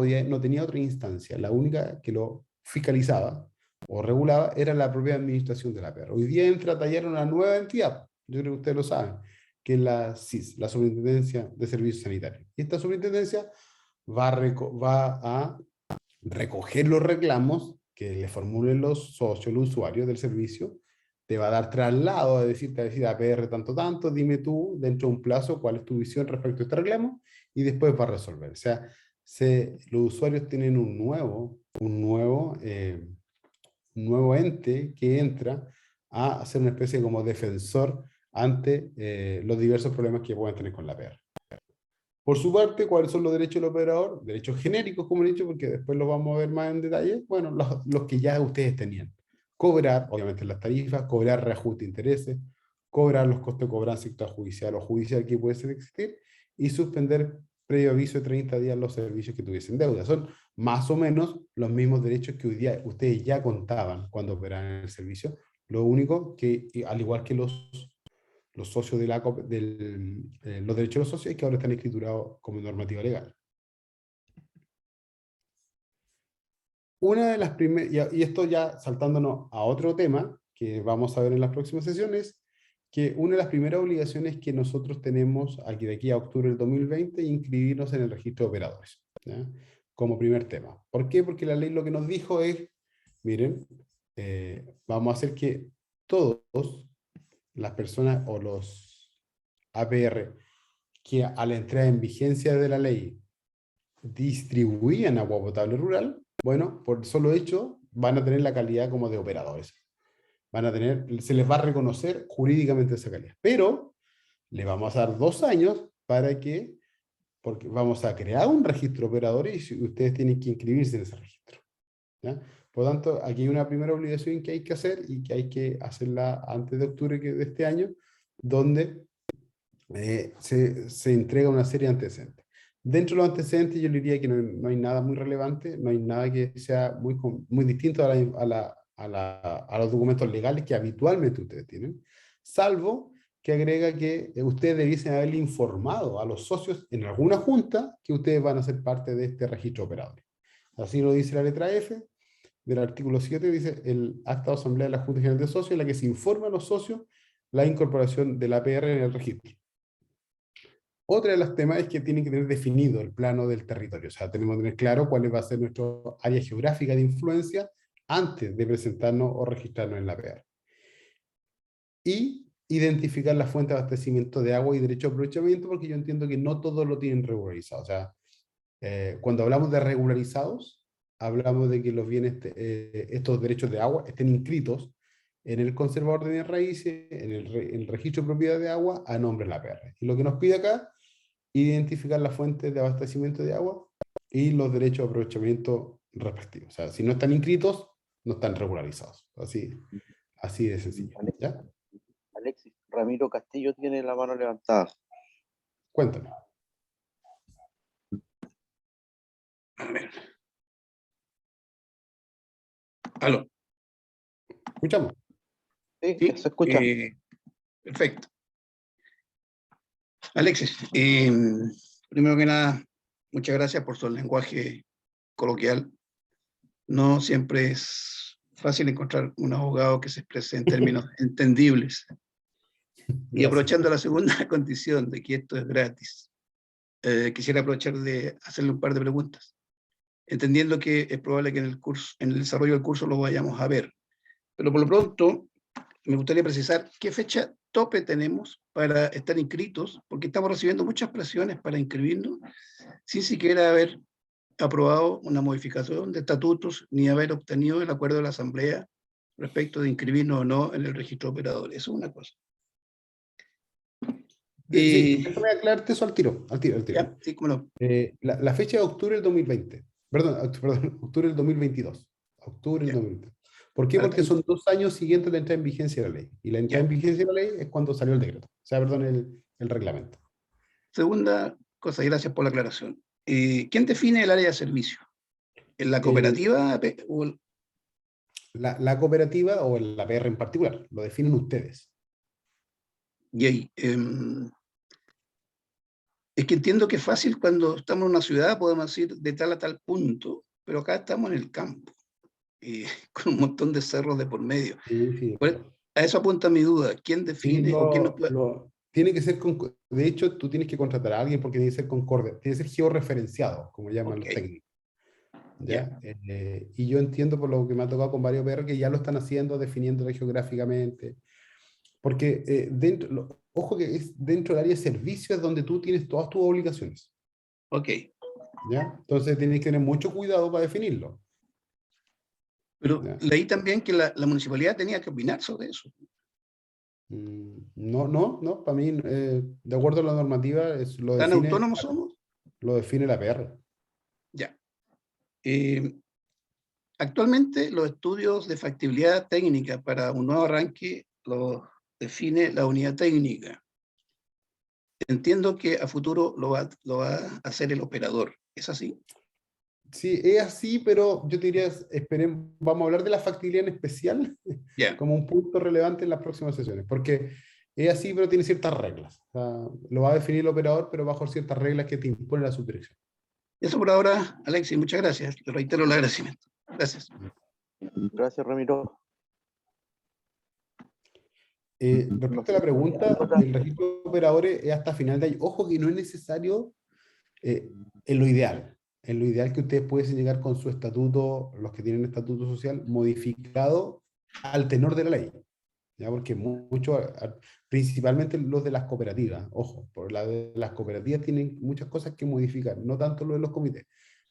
tenía otra instancia. La única que lo fiscalizaba o regulaba era la propia administración de la APR. Hoy día entra a tallar una nueva entidad, yo creo que ustedes lo saben, que es la SIS, la Superintendencia de Servicios Sanitarios. Y esta superintendencia va a recoger los reclamos que le formulen los socios, los usuarios del servicio, te va a dar traslado a decirte, APR tanto, dime tú dentro de un plazo cuál es tu visión respecto a este reclamo y después va a resolver. O sea, los usuarios tienen un nuevo ente que entra a ser una especie como defensor ante los diversos problemas que pueden tener con la APR. Por su parte, ¿cuáles son los derechos del operador? Derechos genéricos, como he dicho, porque después los vamos a ver más en detalle. Bueno, los que ya ustedes tenían. Cobrar, obviamente, las tarifas, cobrar reajuste de intereses, cobrar los costos de cobranza extrajudicial o judicial que puede existir, y suspender previo aviso de 30 días los servicios que tuviesen deuda. Son más o menos los mismos derechos que hoy día ustedes ya contaban cuando operaban en el servicio. Lo único que, al igual que los socios de los derechos de los socios, es que ahora están escriturados como normativa legal. Una de las primeras, y esto ya saltándonos a otro tema, que vamos a ver en las próximas sesiones, que una de las primeras obligaciones que nosotros tenemos aquí de aquí a octubre del 2020 es inscribirnos en el registro de operadores, ¿ya? Como primer tema. ¿Por qué? Porque la ley lo que nos dijo es miren, vamos a hacer que todos las personas o los APR que a la entrada en vigencia de la ley distribuían agua potable rural, bueno, por el solo hecho van a tener la calidad como de operadores. Se les va a reconocer jurídicamente esa calidad. Pero le vamos a dar 2 años para que, porque vamos a crear un registro de operadores y ustedes tienen que inscribirse en ese registro, ¿ya? Por lo tanto, aquí hay una primera obligación que hay que hacer y que hay que hacerla antes de octubre de este año, donde se entrega una serie de antecedentes. Dentro de los antecedentes yo diría que no hay nada muy relevante, no hay nada que sea muy distinto a los documentos legales que habitualmente ustedes tienen, salvo que agrega que ustedes debiesen haberle informado a los socios en alguna junta que ustedes van a ser parte de este registro de operadores. Así lo dice la letra F del artículo 7, dice el acta de asamblea de la Junta General de Socios en la que se informa a los socios la incorporación del APR en el registro. Otra de los temas es que tienen que tener definido el plano del territorio, o sea, tenemos que tener claro cuál va a ser nuestra área geográfica de influencia antes de presentarnos o registrarnos en la APR. Y identificar la fuente de abastecimiento de agua y derecho de aprovechamiento, porque yo entiendo que no todos lo tienen regularizado. O sea, cuando hablamos de regularizados, hablamos de que los bienes, estos derechos de agua estén inscritos en el conservador de bienes raíces, en el registro de propiedad de agua, a nombre de la APR. Y lo que nos pide acá, identificar las fuentes de abastecimiento de agua y los derechos de aprovechamiento respectivos. O sea, si no están inscritos, no están regularizados. Así de sencillo. ¿Ya? Alexis, Ramiro Castillo tiene la mano levantada. Cuéntame. A ver. ¿Aló? ¿Escuchamos? Sí, se escucha. Perfecto. Alexis, primero que nada, muchas gracias por su lenguaje coloquial. No siempre es fácil encontrar un abogado que se exprese en términos entendibles. Y aprovechando la segunda condición de que esto es gratis, quisiera aprovechar de hacerle un par de preguntas, entendiendo que es probable que en el desarrollo del curso lo vayamos a ver. Pero por lo pronto, me gustaría precisar qué fecha tope tenemos para estar inscritos, porque estamos recibiendo muchas presiones para inscribirnos, sin siquiera haber aprobado una modificación de estatutos, ni haber obtenido el acuerdo de la Asamblea respecto de inscribirnos o no en el registro de operadores. Eso es una cosa. Sí, déjame aclararte eso al tiro. Ya, sí, cómo no. La fecha de octubre del 2020. Perdón, octubre del 2022. Octubre del 2022. ¿Por qué? Porque son 2 años siguientes de la entrada en vigencia de la ley. Y la entrada en vigencia de la ley es cuando salió el decreto. O sea, perdón, el reglamento. Segunda cosa, y gracias por la aclaración. ¿Quién define el área de servicio? ¿En la cooperativa? La cooperativa o la APR en particular. Lo definen ustedes. Y ahí, es que entiendo que es fácil cuando estamos en una ciudad, podemos ir de tal a tal punto, pero acá estamos en el campo. Con un montón de cerros de por medio. Sí. A eso apunta mi duda. ¿Quién define o quién nos puede...? Tiene que ser, de hecho, tú tienes que contratar a alguien porque tiene que ser concorde, tiene que ser georreferenciado, como llaman los técnicos. ¿Ya? Y yo entiendo por lo que me ha tocado con varios PR que ya lo están haciendo, definiéndolo geográficamente. Porque ojo que es dentro del área de servicio es donde tú tienes todas tus obligaciones. Ok. ¿Ya? Entonces tienes que tener mucho cuidado para definirlo. Pero leí también que la municipalidad tenía que opinar sobre eso. No, para mí, de acuerdo a la normativa, ¿Tan autónomos somos? Lo define la PR. Ya. Actualmente los estudios de factibilidad técnica para un nuevo arranque los define la unidad técnica. Entiendo que a futuro lo va a hacer el operador. ¿Es así? Sí, es así, pero yo te diría, vamos a hablar de la factibilidad en especial como un punto relevante en las próximas sesiones, porque es así, pero tiene ciertas reglas. O sea, lo va a definir el operador, pero bajo ciertas reglas que te impone la subdirección. Eso por ahora, Alexis, muchas gracias. Le reitero el agradecimiento. Gracias. Gracias, Ramiro. Respecto a la pregunta, el registro de operadores es hasta final de año. Ojo que no es necesario en lo ideal. en lo ideal que ustedes pudiesen llegar con su estatuto, los que tienen estatuto social, modificado al tenor de la ley. ¿Ya? Porque principalmente los de las cooperativas, ojo, por las cooperativas tienen muchas cosas que modificar, no tanto lo de los comités,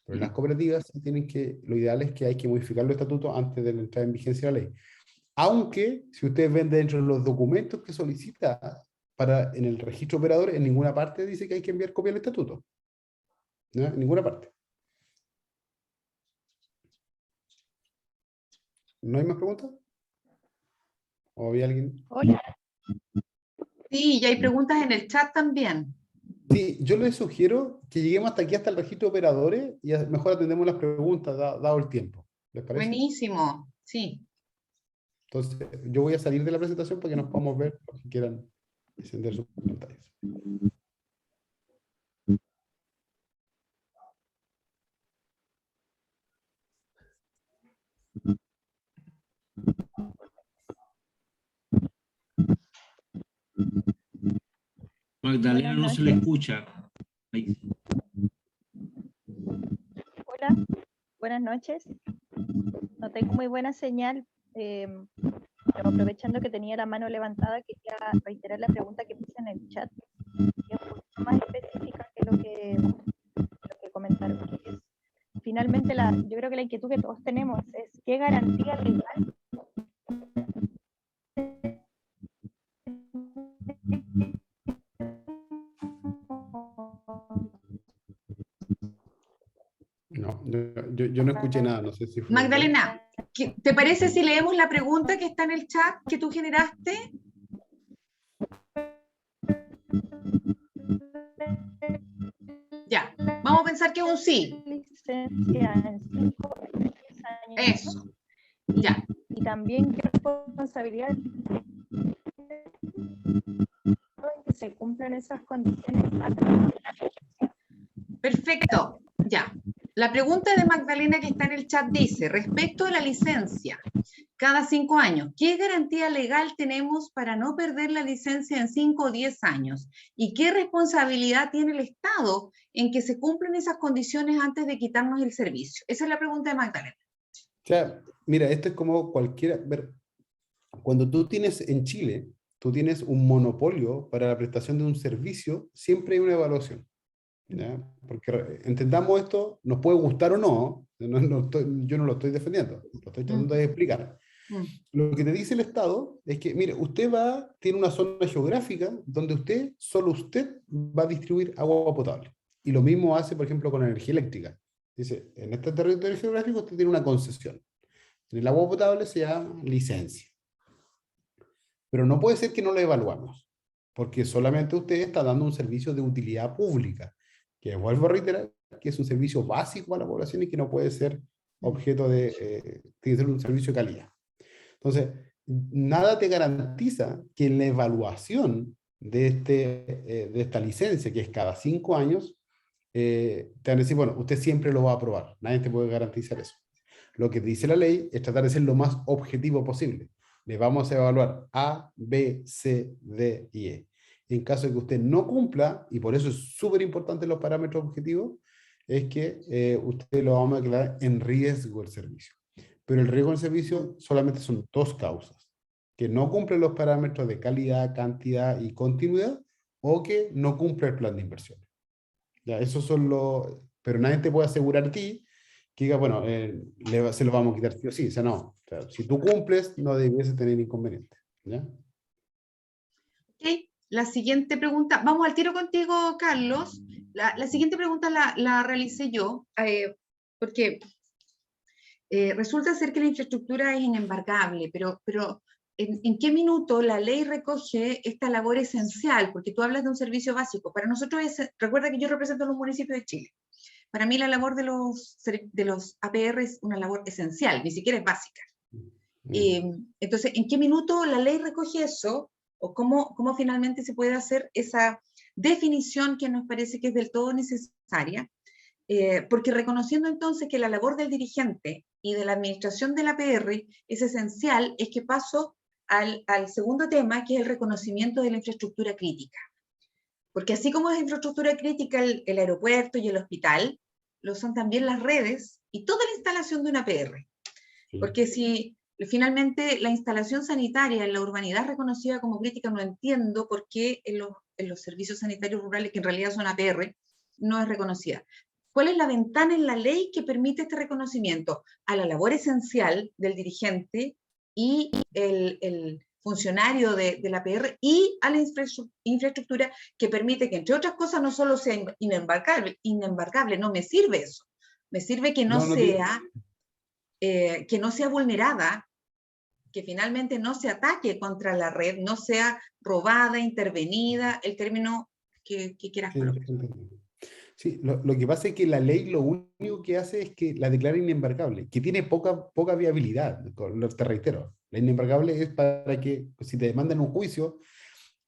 pero las cooperativas sí tienen que, lo ideal es que hay que modificar los estatutos antes de la entrada en vigencia de la ley. Aunque, si ustedes ven dentro de los documentos que solicita en el registro operador, en ninguna parte dice que hay que enviar copia del estatuto. ¿No? En ninguna parte. ¿No hay más preguntas? ¿O había alguien? Hola. Sí, y hay preguntas en el chat también. Sí, yo les sugiero que lleguemos hasta aquí, hasta el registro de operadores, y mejor atendemos las preguntas, dado el tiempo. ¿Les parece? Buenísimo, sí. Entonces, yo voy a salir de la presentación para que nos podamos ver los que quieran encender sus pantallas. Magdalena no se le escucha. Ahí. Hola, buenas noches. No tengo muy buena señal, pero aprovechando que tenía la mano levantada, quería reiterar la pregunta que puse en el chat, que es un poquito más específica que lo que comentaron. Que es, finalmente, yo creo que la inquietud que todos tenemos es ¿qué garantía legal No, yo no escuché nada, no sé si fue... Magdalena, ¿te parece si leemos la pregunta que está en el chat que tú generaste? Ya, vamos a pensar que es un sí. licencia en 5 o 10 años? Eso, ya. Y también qué responsabilidad en que se cumplan esas condiciones. Perfecto, ya. La pregunta de Magdalena que está en el chat dice, respecto a la licencia, cada 5 años, ¿qué garantía legal tenemos para no perder la licencia en 5 o 10 años? ¿Y qué responsabilidad tiene el Estado en que se cumplan esas condiciones antes de quitarnos el servicio? Esa es la pregunta de Magdalena. O sea, mira, esto es como cualquiera... Cuando tú tienes en Chile, tú tienes un monopolio para la prestación de un servicio, siempre hay una evaluación. ¿Ya? Porque entendamos esto, nos puede gustar o no, yo no lo estoy defendiendo, lo estoy tratando de explicar. Lo que te dice el Estado es que, mire, tiene una zona geográfica donde solo usted va a distribuir agua potable. Y lo mismo hace, por ejemplo, con energía eléctrica. Dice, en este territorio geográfico usted tiene una concesión. En el agua potable se llama licencia. Pero no puede ser que no lo evaluamos, porque solamente usted está dando un servicio de utilidad pública, que vuelvo a reiterar, que es un servicio básico a la población y que no puede ser objeto tiene que ser un servicio de calidad. Entonces, nada te garantiza que en la evaluación de esta licencia, que es cada 5 años, te van a decir, bueno, usted siempre lo va a aprobar. Nadie te puede garantizar eso. Lo que dice la ley es tratar de ser lo más objetivo posible. Le vamos a evaluar A, B, C, D y E. En caso de que usted no cumpla, y por eso es súper importante los parámetros objetivos, es que usted lo vamos a declarar en riesgo el servicio. Pero el riesgo del servicio solamente son 2 causas: que no cumple los parámetros de calidad, cantidad y continuidad, o que no cumple el plan de inversiones. Ya, esos son pero nadie te puede asegurar a ti que diga, bueno, se lo vamos a quitar sí o sí. O sea, no. O sea, si tú cumples, no debiese tener inconveniente. ¿Ya? Ok, la siguiente pregunta, vamos al tiro contigo, Carlos. La siguiente pregunta la realicé yo, porque resulta ser que la infraestructura es inembargable, pero ¿en qué minuto la ley recoge esta labor esencial? Porque tú hablas de un servicio básico. Para nosotros, recuerda que yo represento a los municipios de Chile. Para mí la labor de los APR es una labor esencial, ni siquiera es básica. Entonces, ¿en qué minuto la ley recoge eso? ¿O cómo finalmente se puede hacer esa definición que nos parece que es del todo necesaria? Porque reconociendo entonces que la labor del dirigente y de la administración del APR es esencial, es que paso al segundo tema, que es el reconocimiento de la infraestructura crítica. Porque así como es infraestructura crítica el aeropuerto y el hospital, lo son también las redes y toda la instalación de una APR. Sí. Porque si finalmente la instalación sanitaria en la urbanidad es reconocida como crítica, no entiendo por qué en los servicios sanitarios rurales, que en realidad son APR, no es reconocida. ¿Cuál es la ventana en la ley que permite este reconocimiento? A la labor esencial del dirigente y el funcionario de la APR y a la infraestructura que permite que, entre otras cosas, no solo sea inembarcable, no me sirve eso. Me sirve que no sea vulnerada, que finalmente no se ataque contra la red, no sea robada, intervenida, el término que quieras colocar. Sí, lo que pasa es que la ley lo único que hace es que la declara inembarcable, que tiene poca viabilidad, te reitero. La inembarcable es para que, si te demandan un juicio,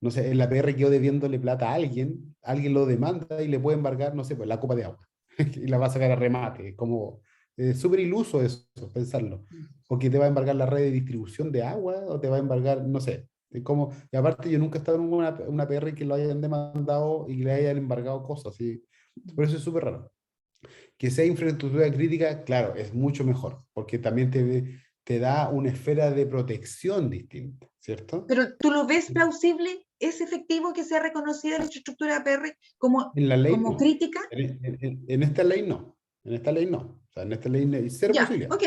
no sé, en la PR quedó debiéndole plata a alguien lo demanda y le puede embargar, no sé, pues la copa de agua, y la va a sacar a remate, como súper iluso eso, pensarlo, porque te va a embargar la red de distribución de agua, o te va a embargar, no sé, como, y aparte yo nunca he estado en una PR que lo hayan demandado y que le hayan embargado cosas, ¿sí? Por eso es súper raro. Que sea infraestructura crítica, claro, es mucho mejor, porque también te da una esfera de protección distinta, ¿cierto? Pero ¿tú lo ves plausible? ¿Es efectivo que sea reconocida la infraestructura APR como, en la ley como no. crítica? En esta ley no. En esta ley no. O sea, en esta ley no hay cero posibilidad. Ok,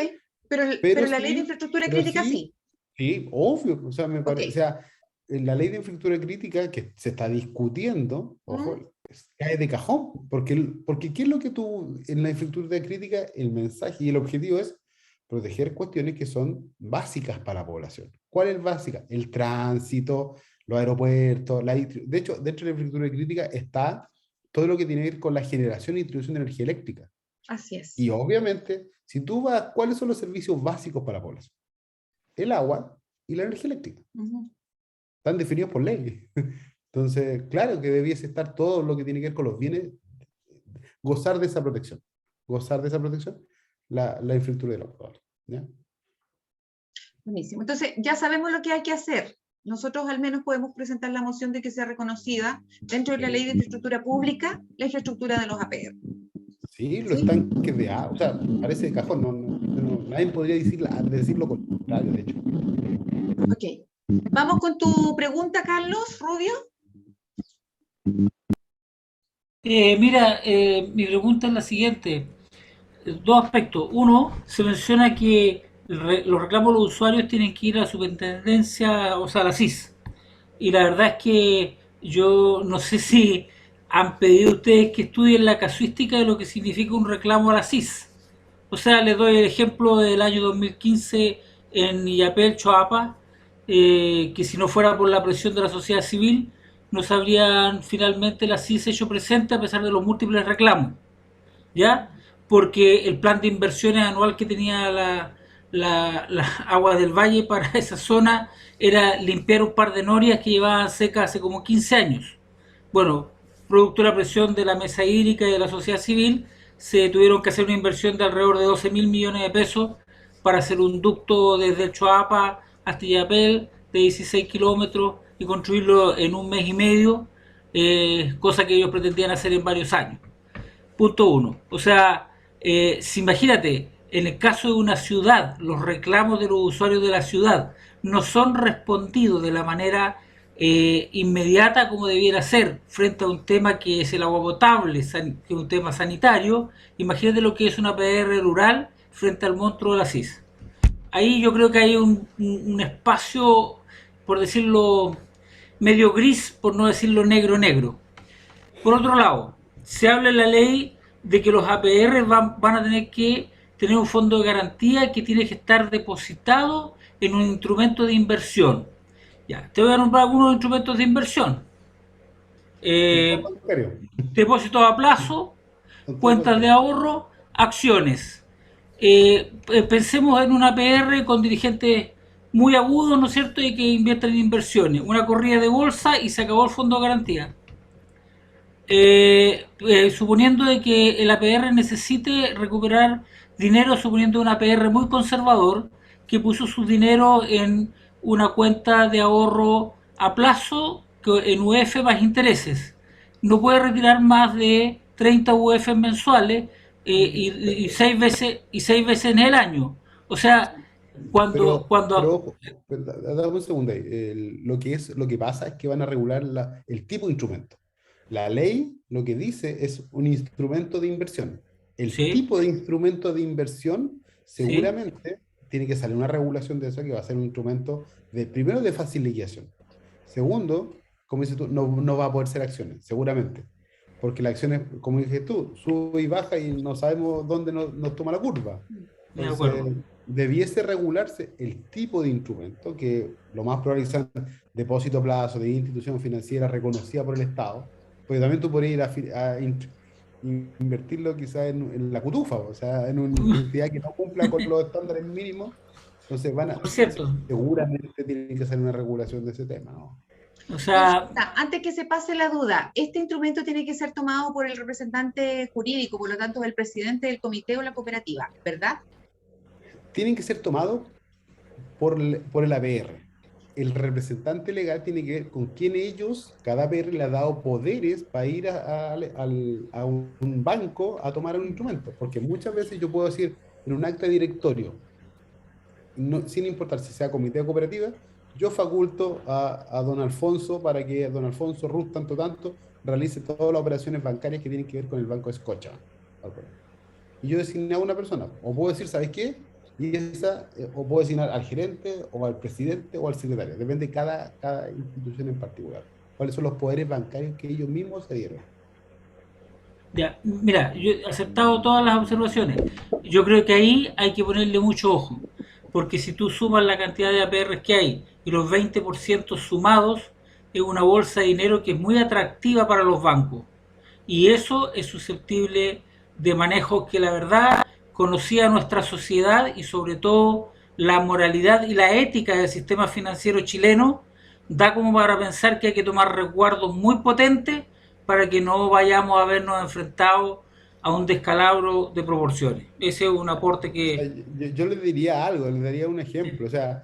pero la ley de infraestructura crítica sí. Sí, obvio. O sea, me parece, Ok. o sea, en la ley de infraestructura crítica que se está discutiendo, ojo, cae de cajón, porque ¿qué es lo que tú, en la infraestructura crítica, el mensaje y el objetivo es proteger cuestiones que son básicas para la población? ¿Cuál es básica? El tránsito, los aeropuertos, de hecho, dentro de la infraestructura crítica está todo lo que tiene que ver con la generación y distribución de energía eléctrica. Así es. Y obviamente, si tú vas, ¿cuáles son los servicios básicos para la población? El agua y la energía eléctrica. Están definidos por ley. Entonces, claro que debiese estar todo lo que tiene que ver con los bienes, gozar de esa protección. Gozar de esa protección, la infraestructura de la población. ¿Ya? Buenísimo. Entonces, ya sabemos lo que hay que hacer. Nosotros al menos podemos presentar la moción de que sea reconocida dentro de la ley de infraestructura pública la infraestructura de los APR. Sí, los tanques de agua, o sea, parece de cajón, nadie podría decir lo contrario, de hecho. Ok. Vamos con tu pregunta, Carlos Rubio. Mira, mi pregunta es la siguiente. Dos aspectos. Uno, se menciona que los reclamos de los usuarios tienen que ir a la superintendencia, o sea, a la CIS. Y la verdad es que yo no sé si han pedido ustedes que estudien la casuística de lo que significa un reclamo a la CIS. O sea, les doy el ejemplo del año 2015 en Illapel, Choapa, que si no fuera por la presión de la sociedad civil, no se habrían finalmente la CIS hecho presente a pesar de los múltiples reclamos. ¿Ya? Porque el plan de inversiones anual que tenía la Agua del Valle para esa zona era limpiar un par de norias que llevaban secas hace como 15 años. Bueno, producto de la presión de la mesa hídrica y de la sociedad civil, se tuvieron que hacer una inversión de alrededor de 12.000 millones de pesos para hacer un ducto desde Choapa hasta Illapel de 16 kilómetros y construirlo en un mes y medio, cosa que ellos pretendían hacer en varios años. Punto uno. O sea, si imagínate, en el caso de una ciudad, los reclamos de los usuarios de la ciudad no son respondidos de la manera inmediata como debiera ser frente a un tema que es el agua potable, que es un tema sanitario. Imagínate lo que es una PR rural frente al monstruo de la CIS. Ahí yo creo que hay un espacio, por decirlo, medio gris, por no decirlo negro. Por otro lado, se habla en la ley de que los APR van a tener que tener un fondo de garantía que tiene que estar depositado en un instrumento de inversión. Ya, te voy a nombrar algunos instrumentos de inversión. Depósitos a plazo, cuentas de ahorro, acciones. Pensemos en una APR con dirigentes muy agudos, ¿no es cierto?, y que inviertan en inversiones. Una corrida de bolsa y se acabó el fondo de garantía. Suponiendo de que el APR necesite recuperar dinero, suponiendo un APR muy conservador que puso su dinero en una cuenta de ahorro a plazo en UF más intereses, no puede retirar más de 30 UF mensuales y 6 veces en el año. O sea, cuando ojo, dame un segundo ahí. Lo que pasa es que van a regular el tipo de instrumento. La ley lo que dice es un instrumento de inversión. El sí, tipo de instrumento de inversión sí, seguramente tiene que salir una regulación de eso que va a ser un instrumento primero de fácil liquidación. Segundo, como dices tú, no va a poder ser acciones, seguramente. Porque las acciones, como dije tú, sube y baja y no sabemos dónde nos toma la curva. de acuerdo. Entonces, debiese regularse el tipo de instrumento, que lo más probable es que sean depósito a plazo de institución financiera reconocida por el Estado, porque también tú podrías ir a invertirlo quizás en la cutufa, o sea, en una entidad que no cumpla con los estándares mínimos. Entonces Por cierto, seguramente tiene que ser una regulación de ese tema, ¿no? o sea, Consulta, antes que se pase la duda, este instrumento tiene que ser tomado por el representante jurídico, por lo tanto, el presidente del comité o la cooperativa, ¿verdad? Tienen que ser tomados por el APR. El representante legal tiene que ver con quién cada APR le ha dado poderes para ir a un banco a tomar un instrumento. Porque muchas veces yo puedo decir en un acta de directorio, sin importar si sea comité o cooperativa, yo faculto a don Alfonso para que don Alfonso Ruth tanto realice todas las operaciones bancarias que tienen que ver con el Banco de Scotiabank. Y yo designé a una persona. O puedo decir, ¿sabes qué? O puedo designar al gerente, o al presidente, o al secretario. Depende de cada institución en particular. ¿Cuáles son los poderes bancarios que ellos mismos se dieron? ya, mira, yo he aceptado todas las observaciones. Yo creo que ahí hay que ponerle mucho ojo, porque si tú sumas la cantidad de APRs que hay y los 20% sumados, es una bolsa de dinero que es muy atractiva para los bancos. Y eso es susceptible de manejos que la verdad conocía nuestra sociedad y sobre todo la moralidad y la ética del sistema financiero chileno da como para pensar que hay que tomar resguardos muy potentes para que no vayamos a vernos enfrentados a un descalabro de proporciones. Ese es un aporte que... Yo les diría algo, les daría un ejemplo. O sea,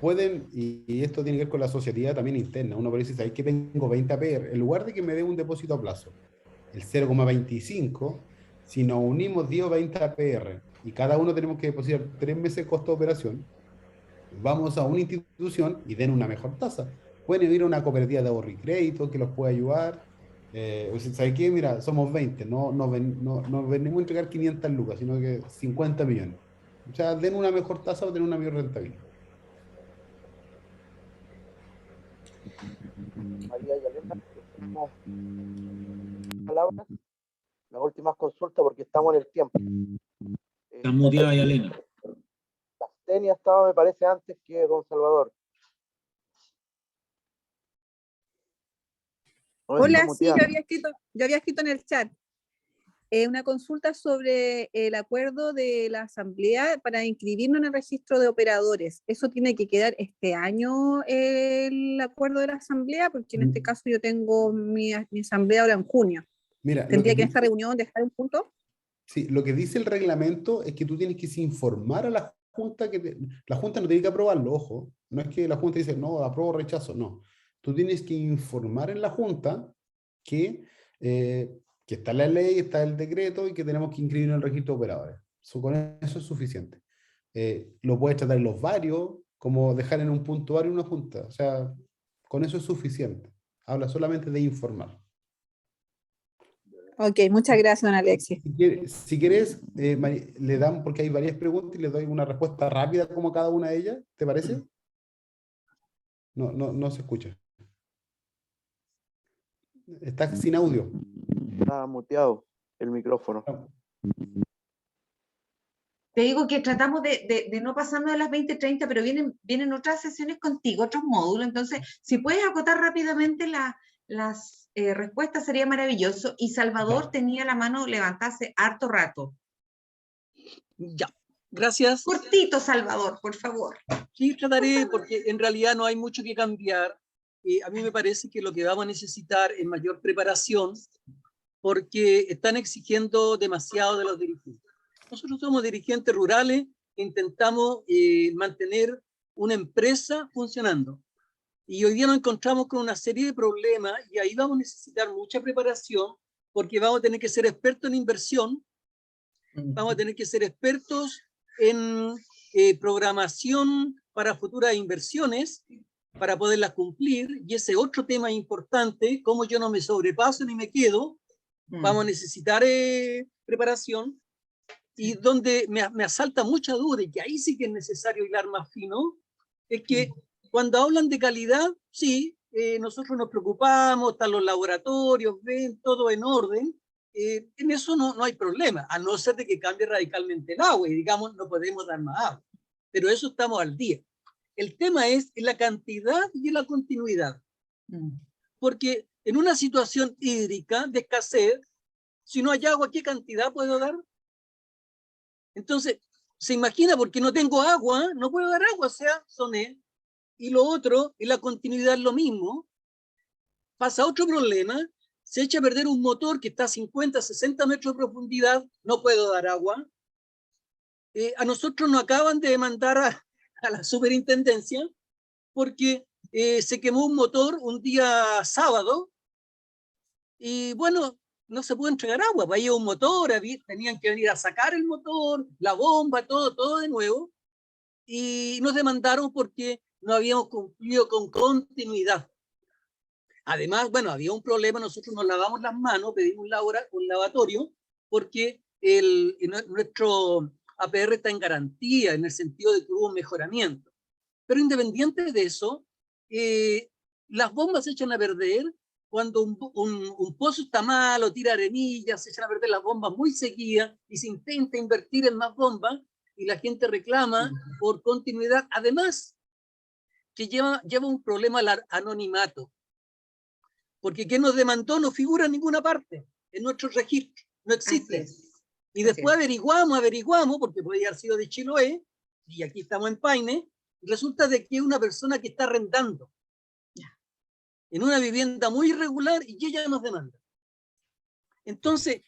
pueden, y esto tiene que ver con la sociedad también interna, uno puede decir, ¿sabes que tengo 20 APR? En lugar de que me dé un depósito a plazo, el 0,25, si nos unimos 10 o 20 APR y cada uno tenemos que depositar 3 meses de costo de operación, vamos a una institución y den una mejor tasa. Pueden ir a una cooperativa de ahorro y crédito que los pueda ayudar. O sea, ¿sabe qué? Mira, somos 20, no venimos a entregar 500 lucas, sino que 50 millones. O sea, den una mejor tasa o den una mayor rentabilidad. María y Elena, tenemos palabras, las últimas consultas porque estamos en el tiempo. Está muteada ya, Elena. Tenia estaba, me parece, antes que don Salvador. No, Hola, está sí, muteada. yo había escrito en el chat una consulta sobre el acuerdo de la Asamblea para inscribirnos en el registro de operadores. ¿Eso tiene que quedar este año el acuerdo de la Asamblea? Porque en este caso yo tengo mi Asamblea ahora en junio. Mira, ¿Tendría que en esta reunión dejar un punto? Sí, lo que dice el reglamento es que tú tienes que informar a la Junta la Junta no tiene que aprobarlo, ojo. No es que la Junta dice, no, apruebo o rechazo, no. Tú tienes que informar en la Junta que está la ley, está el decreto y que tenemos que inscribir en el registro de operadores. Con eso es suficiente. Lo puedes tratar en los varios, como dejar en un puntuario una Junta. O sea, con eso es suficiente. Habla solamente de informar. Ok, muchas gracias, don Alexis. Si quieres, le dan, porque hay varias preguntas y le doy una respuesta rápida como cada una de ellas, ¿te parece? No se escucha. Está sin audio. Está muteado el micrófono. Te digo que tratamos de no pasarnos de las 20:30, pero vienen otras sesiones contigo, otros módulos. Entonces, si puedes acotar rápidamente las respuestas, sería maravilloso. Y Salvador tenía la mano levantada hace harto rato. Ya, gracias. Cortito, Salvador, por favor. Sí, trataré, porque en realidad no hay mucho que cambiar. A mí me parece que lo que vamos a necesitar es mayor preparación, porque están exigiendo demasiado de los dirigentes. Nosotros somos dirigentes rurales e intentamos mantener una empresa funcionando. Y hoy día nos encontramos con una serie de problemas y ahí vamos a necesitar mucha preparación porque vamos a tener que ser expertos en inversión Vamos a tener que ser expertos en programación para futuras inversiones, para poderlas cumplir, y ese otro tema importante, cómo yo no me sobrepaso ni me quedo, vamos a necesitar preparación, y donde me asalta mucha duda, y que ahí sí que es necesario hilar más fino, es que cuando hablan de calidad, sí, nosotros nos preocupamos, están los laboratorios, ven todo en orden, en eso no hay problema, a no ser de que cambie radicalmente el agua, y digamos, no podemos dar más agua, pero eso estamos al día. El tema es en la cantidad y en la continuidad, porque en una situación hídrica de escasez, si no hay agua, ¿qué cantidad puedo dar? Entonces, se imagina, porque no tengo agua, no puedo dar agua, o sea, soné. Y lo otro, en la continuidad es lo mismo. Pasa otro problema, se echa a perder un motor que está a 50, 60 metros de profundidad, no puedo dar agua. A nosotros nos acaban de mandar a la superintendencia porque se quemó un motor un día sábado y bueno, no se puede entregar agua, pues ahí un motor, tenían que venir a sacar el motor, la bomba, todo de nuevo, y nos demandaron porque no habíamos cumplido con continuidad. Además, bueno, había un problema, nosotros nos lavamos las manos, pedimos un lavatorio, porque nuestro APR está en garantía, en el sentido de que hubo un mejoramiento. Pero independiente de eso, las bombas se echan a perder cuando un pozo está mal o tira arenillas, se echan a perder las bombas muy seguidas y se intenta invertir en más bombas y la gente reclama por continuidad. Además, que lleva un problema al anonimato, porque quien nos demandó no figura en ninguna parte, en nuestro registro, no existe. Y después averiguamos, porque podría haber sido de Chiloé, y aquí estamos en Paine, resulta de que es una persona que está arrendando en una vivienda muy irregular y ella nos demanda. Entonces,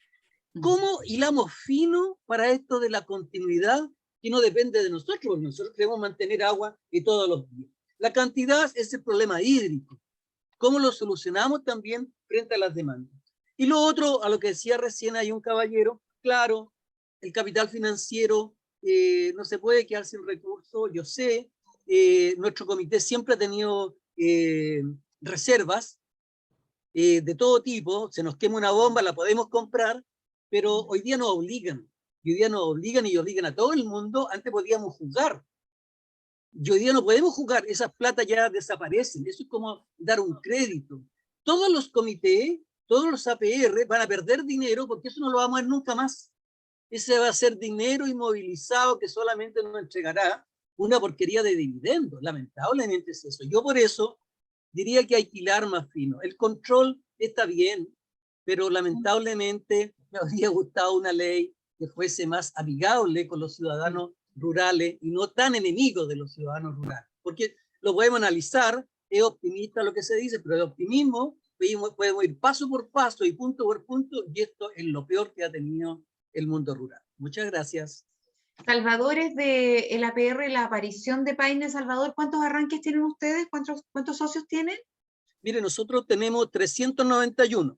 ¿cómo hilamos fino para esto de la continuidad que no depende de nosotros? Porque nosotros queremos mantener agua y todos los días. La cantidad es el problema hídrico. ¿Cómo lo solucionamos también frente a las demandas? Y lo otro, a lo que decía recién hay un caballero, claro, el capital financiero no se puede quedar sin recursos, yo sé, nuestro comité siempre ha tenido reservas de todo tipo, se nos quema una bomba, la podemos comprar, pero hoy día nos obligan, y obligan a todo el mundo. Antes podíamos jugar, y hoy día no podemos jugar, esas platas ya desaparecen, eso es como dar un crédito. Todos los comités, todos los APR van a perder dinero porque eso no lo vamos a ver nunca más. Ese va a ser dinero inmovilizado que solamente nos entregará una porquería de dividendos. Lamentablemente es eso. Yo por eso diría que hay que hilar más fino. El control está bien, pero lamentablemente me habría gustado una ley que fuese más amigable con los ciudadanos rurales y no tan enemigos de los ciudadanos rurales. Porque lo podemos analizar, es optimista lo que se dice, pero el optimismo podemos ir paso por paso y punto por punto, y esto es lo peor que ha tenido el mundo rural. Muchas gracias. Salvador, es de el APR, la aparición de Paine. Salvador, ¿cuántos arranques tienen ustedes? ¿Cuántos socios tienen? Mire, nosotros tenemos 391.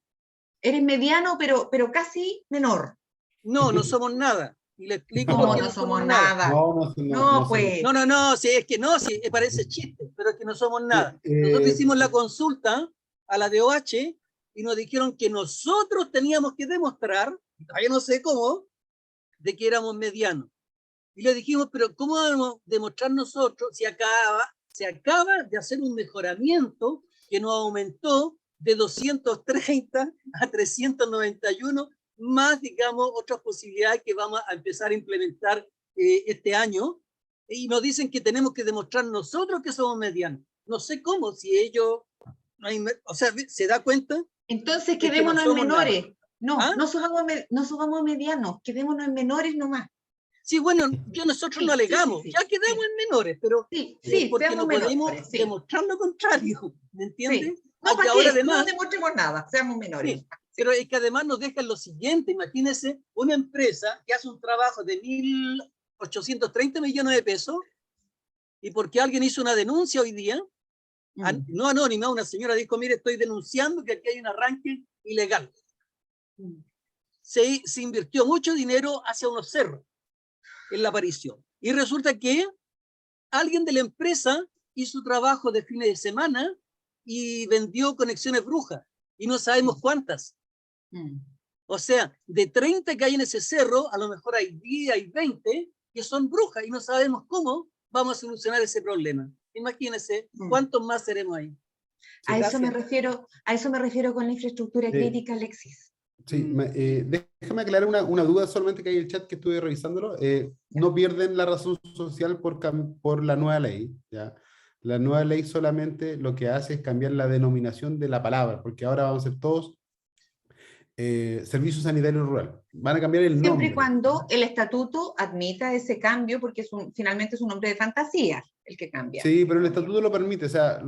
Eres mediano, pero casi menor. No, no somos nada. Y le explico por por qué qué no somos nada. Pues. No, sí, es que no, sí, parece chiste, pero es que no somos nada. Nosotros hicimos la consulta a la DOH y nos dijeron que nosotros teníamos que demostrar, todavía no sé cómo, de que éramos medianos. Y le dijimos, pero ¿cómo vamos a demostrar nosotros si se acaba de hacer un mejoramiento que nos aumentó de 230 a 391, más, digamos, otras posibilidades que vamos a empezar a implementar este año, y nos dicen que tenemos que demostrar nosotros que somos medianos? No sé cómo, si ellos, o sea, ¿se da cuenta? Entonces quedémonos en menores. ¿Ah? No subamos medianos, quedémonos en menores nomás. Sí, bueno, nosotros no alegamos, ya quedamos en menores, pero porque no podemos demostrar lo contrario, ¿me entiendes? No, ¿para qué? Además, no demostremos nada, seamos menores. Pero es que además nos dejan lo siguiente, imagínense una empresa que hace un trabajo de 1.830 millones de pesos, y porque alguien hizo una denuncia hoy día, no anónima, una señora dijo, mire, estoy denunciando que aquí hay un arranque ilegal. se invirtió mucho dinero hacia unos cerros en la aparición. Y resulta que alguien de la empresa hizo trabajo de fines de semana y vendió conexiones brujas, y no sabemos cuántas. O sea, de 30 que hay en ese cerro, a lo mejor hay 10, hay 20 que son brujas, y no sabemos cómo vamos a solucionar ese problema. Imagínense cuántos más seremos ahí. A eso me refiero con la infraestructura crítica, Alexis. Sí, déjame aclarar una duda solamente que hay en el chat que estuve revisándolo. No pierden la razón social por la nueva ley, ¿ya? La nueva ley solamente lo que hace es cambiar la denominación de la palabra, porque ahora vamos a ser todos servicio sanitario rural. Van a cambiar el nombre. Siempre y cuando el estatuto admita ese cambio, porque finalmente es un nombre de fantasía el que cambia. Sí, pero el estatuto lo permite. O sea,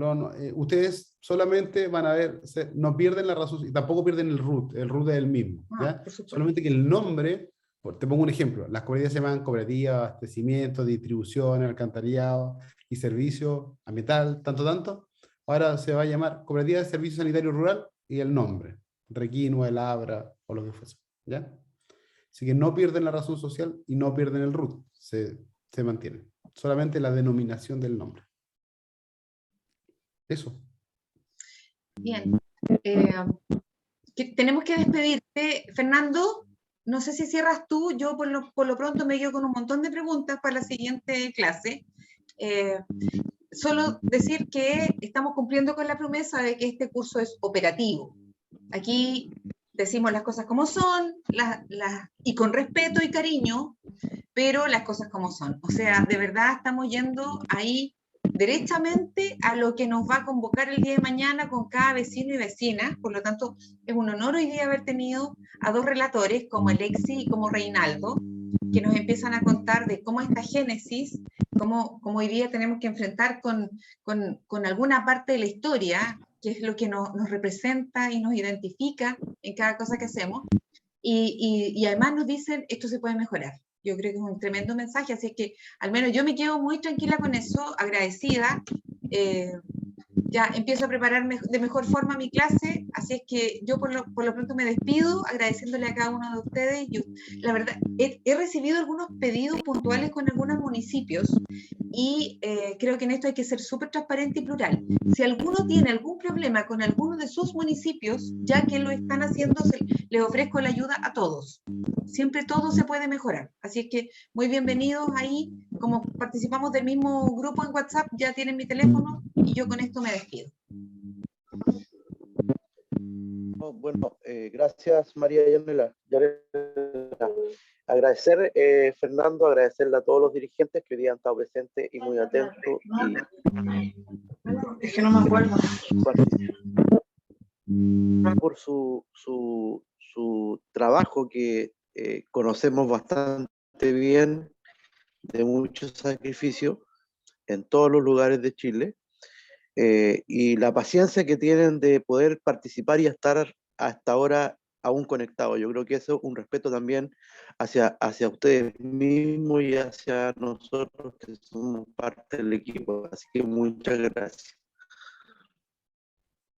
ustedes solamente van a ver, no pierden la razón, y tampoco pierden el root es el mismo. ¿Ya? Solamente que el nombre, te pongo un ejemplo, las cooperativas se llaman cooperativas, abastecimiento, distribución, alcantarillado y servicio ambiental, tanto. Ahora se va a llamar Cooperativa de Servicio Sanitario Rural y el nombre. Requino, el Abra o lo que fuese, ¿ya? Así que no pierden la razón social y no pierden el root, se mantiene. Solamente la denominación del nombre. Eso. Bien. Tenemos que despedirte. Fernando, no sé si cierras tú, yo por lo pronto me quedo con un montón de preguntas para la siguiente clase. Solo decir que estamos cumpliendo con la promesa de que este curso es operativo. Aquí decimos las cosas como son, y con respeto y cariño, pero las cosas como son. O sea, de verdad estamos yendo ahí derechamente a lo que nos va a convocar el día de mañana con cada vecino y vecina. Por lo tanto, es un honor hoy día haber tenido a dos relatores como Alexis y como Reinaldo, que nos empiezan a contar de cómo esta génesis, cómo hoy día tenemos que enfrentar con alguna parte de la historia, que es lo que nos representa y nos identifica en cada cosa que hacemos, y además nos dicen, esto se puede mejorar. Yo creo que es un tremendo mensaje, así que al menos yo me quedo muy tranquila con eso, agradecida. Ya empiezo a prepararme de mejor forma mi clase, así es que yo por lo pronto me despido, agradeciéndole a cada uno de ustedes. Yo, la verdad, he recibido algunos pedidos puntuales con algunos municipios, y creo que en esto hay que ser súper transparente y plural. Si alguno tiene algún problema con alguno de sus municipios, ya que lo están haciendo, les ofrezco la ayuda a todos. Siempre todo se puede mejorar. Así es que muy bienvenidos ahí. Como participamos del mismo grupo en WhatsApp, ya tienen mi teléfono y yo con esto me despido. Bueno, gracias María Yanela. Agradecer, Fernando, agradecerle a todos los dirigentes que hoy día han estado presentes y muy atentos. Es que no me acuerdo. Por su trabajo que conocemos bastante bien, de mucho sacrificio en todos los lugares de Chile, y la paciencia que tienen de poder participar y estar hasta ahora aún conectados. Yo creo que eso es un respeto también hacia ustedes mismos y hacia nosotros que somos parte del equipo. Así que muchas gracias.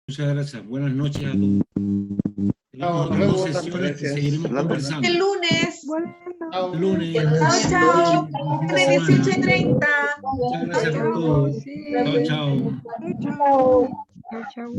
Muchas gracias. Buenas noches a todos. Seguiremos conversando. El lunes. El lunes. Chao, chao. 18:30. Muchas gracias por todo. Chao, chao. Chao.